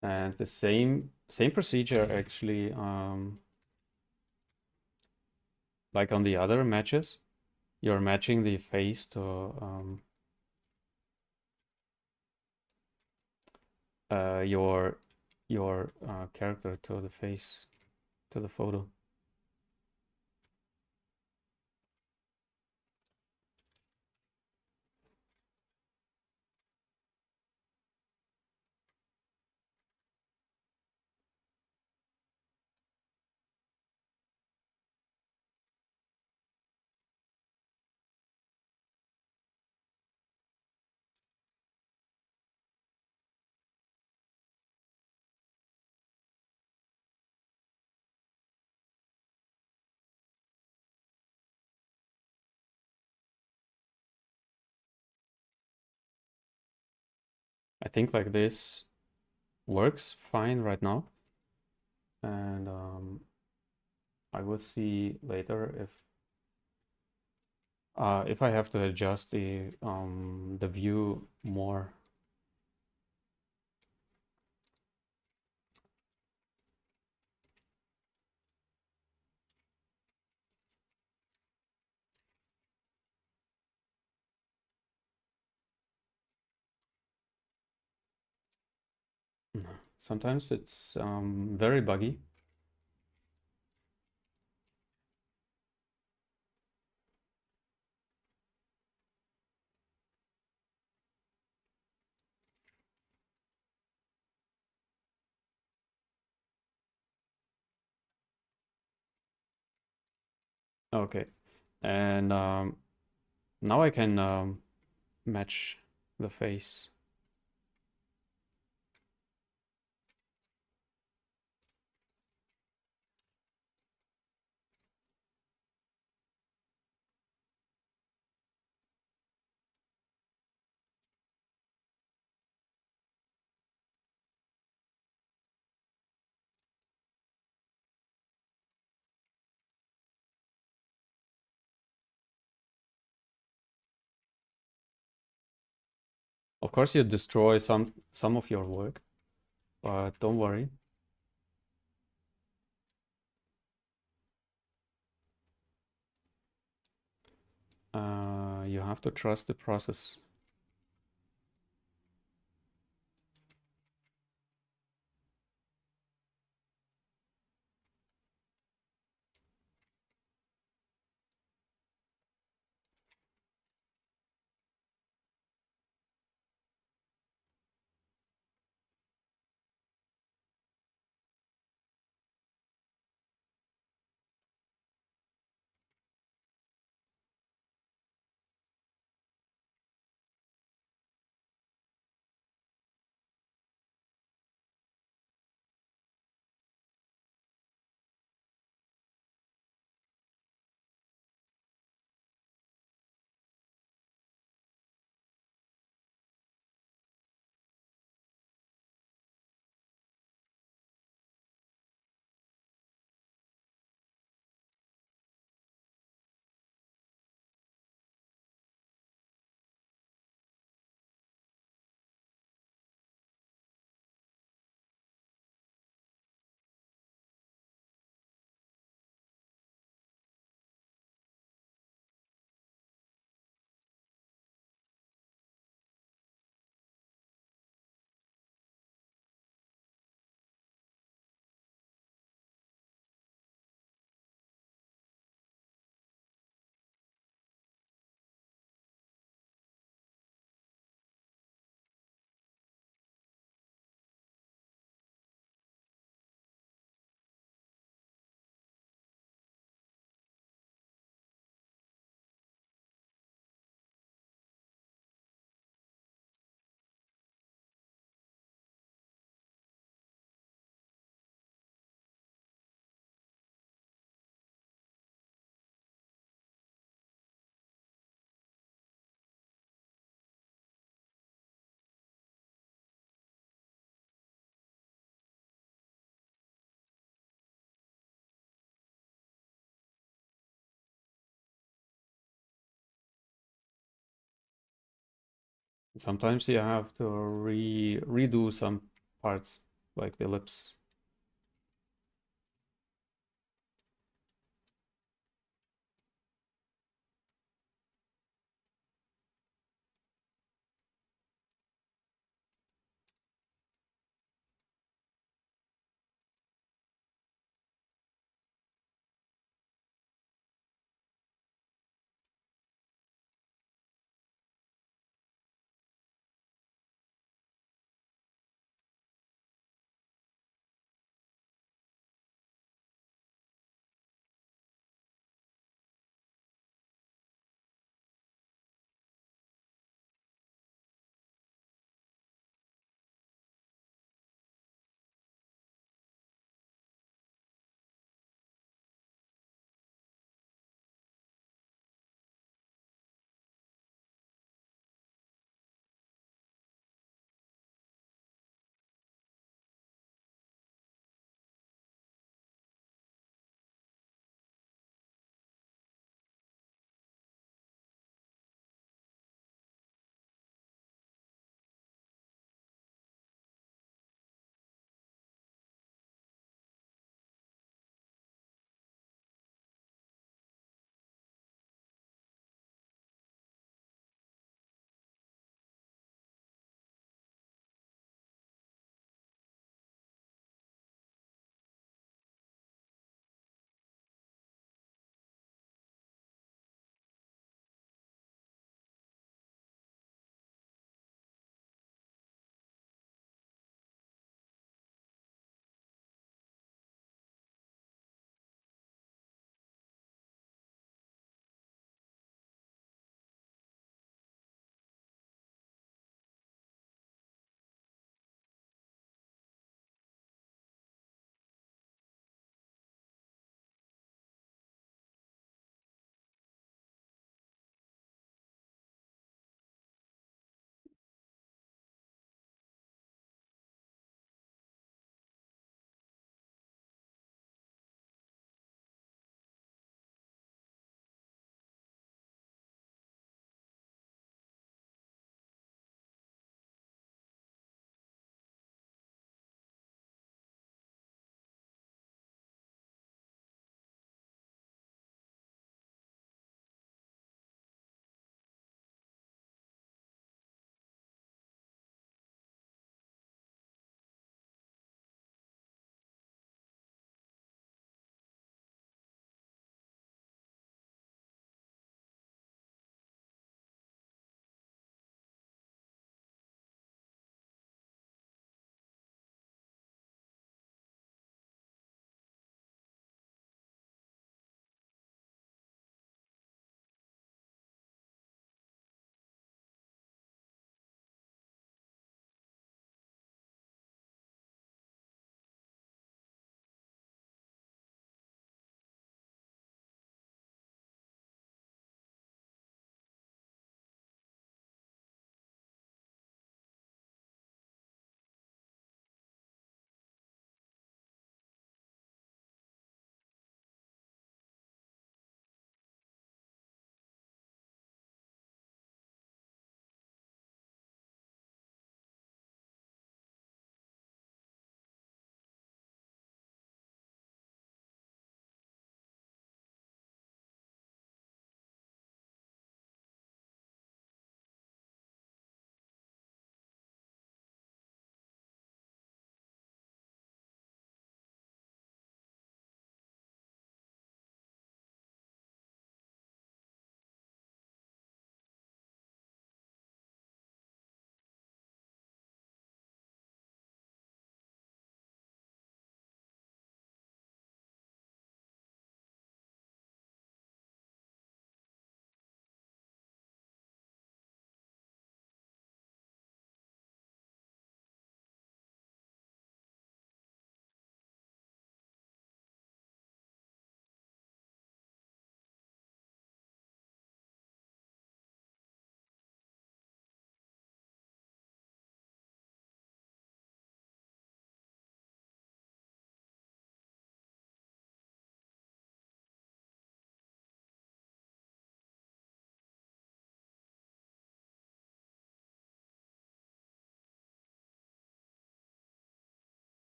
and the same procedure actually, like on the other matches, you're matching the face to your character to the face, to the photo. I think like this works fine right now, and I will see later if I have to adjust the view more. Sometimes it's very buggy. Okay, and now I can match the face. Of course, you destroy some of your work, but don't worry. You have to trust the process. Sometimes you have to redo some parts, like the lips.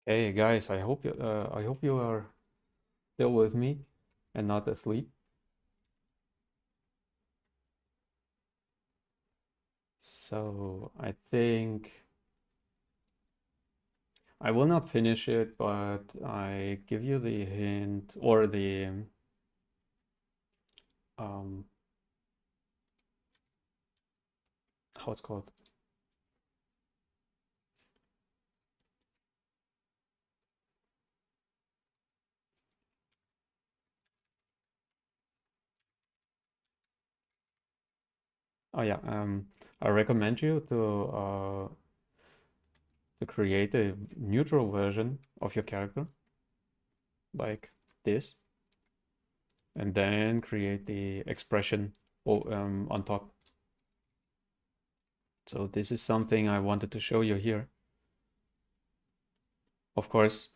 Hey guys, I hope you are still with me and not asleep. So I think I will not finish it, but I give you the hint or the um how it's called. Oh yeah, I recommend you to create a neutral version of your character like this, and then create the expression on top. So this is something I wanted to show you here. Of course,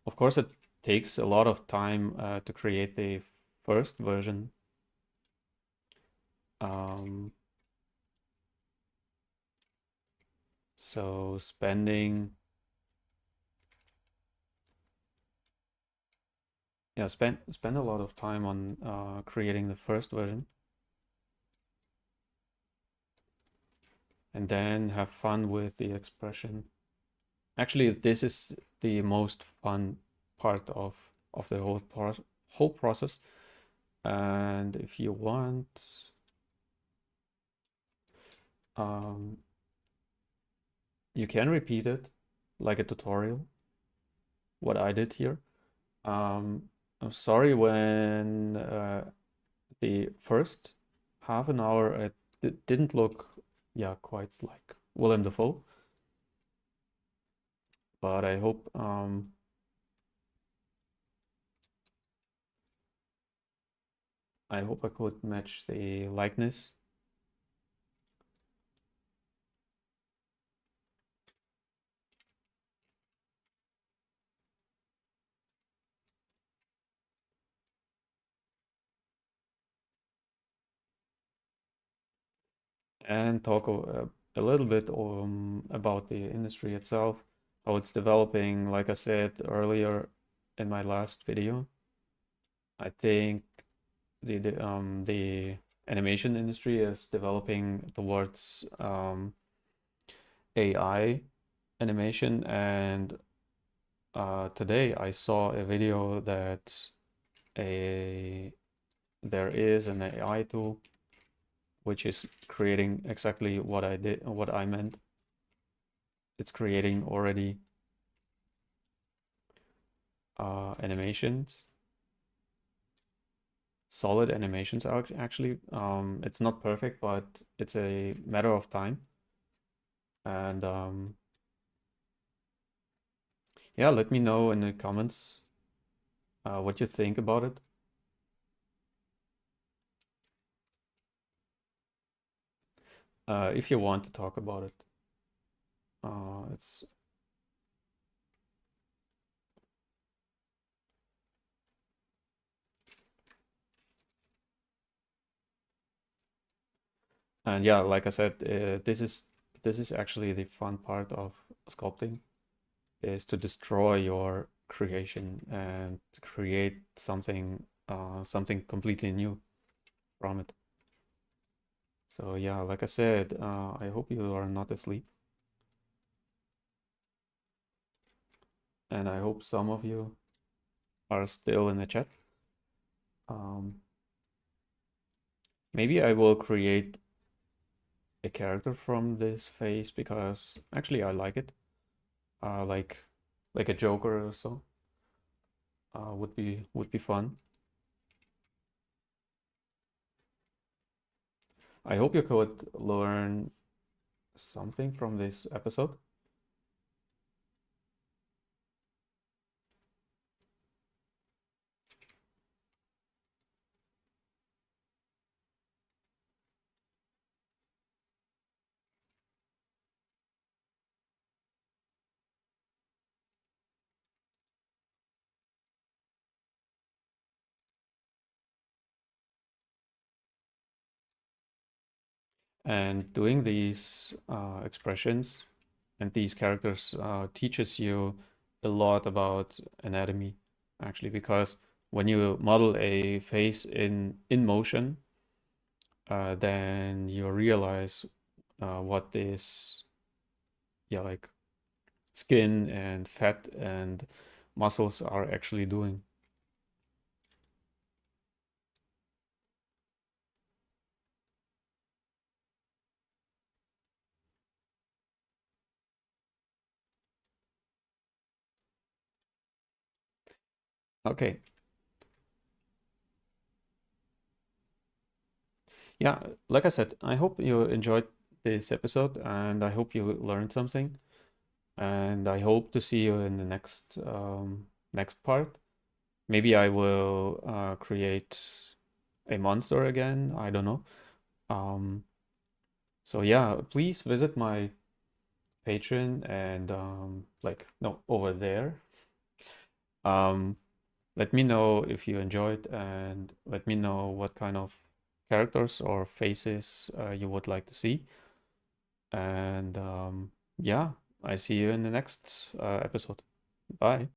of course, it takes a lot of time to create the first version. Um, so spend a lot of time on creating the first version, and then have fun with the expression. Actually, this is the most fun part of the whole process. And if you want, um, you can repeat it like a tutorial, what I did here. Um, I'm sorry when the first half an hour it didn't look, yeah, quite like Willem Dafoe, but I hope I could match the likeness. And talk a little bit about the industry itself, how it's developing. Like I said earlier in my last video, I think the animation industry is developing towards AI animation, and today I saw a video that a there is an AI tool which is creating exactly what I meant. It's creating already animations, solid animations actually. It's not perfect, but it's a matter of time. And yeah, let me know in the comments what you think about it. If you want to talk about it. It's and yeah, like I said, this is actually the fun part of sculpting, is to destroy your creation and to create something completely new from it. So yeah, like I said, I hope you are not asleep, and I hope some of you are still in the chat. Um, Maybe I will create a character from this face because actually I like it. Uh, like like a Joker or so. Would be fun. I hope you could learn something from this episode. And doing these expressions And these characters teaches you a lot about anatomy, actually, because when you model a face in motion, then you realize what this, yeah, like skin and fat and muscles are actually doing. Okay. Yeah, like I said, I hope you enjoyed this episode and I hope you learned something. And I hope to see you in the next part. Maybe I will create a monster again. I don't know. Um, so yeah, please visit my Patreon and like no over there. Um, Let me know if you enjoyed and let me know what kind of characters or faces you would like to see. And yeah, I see you in the next episode. Bye.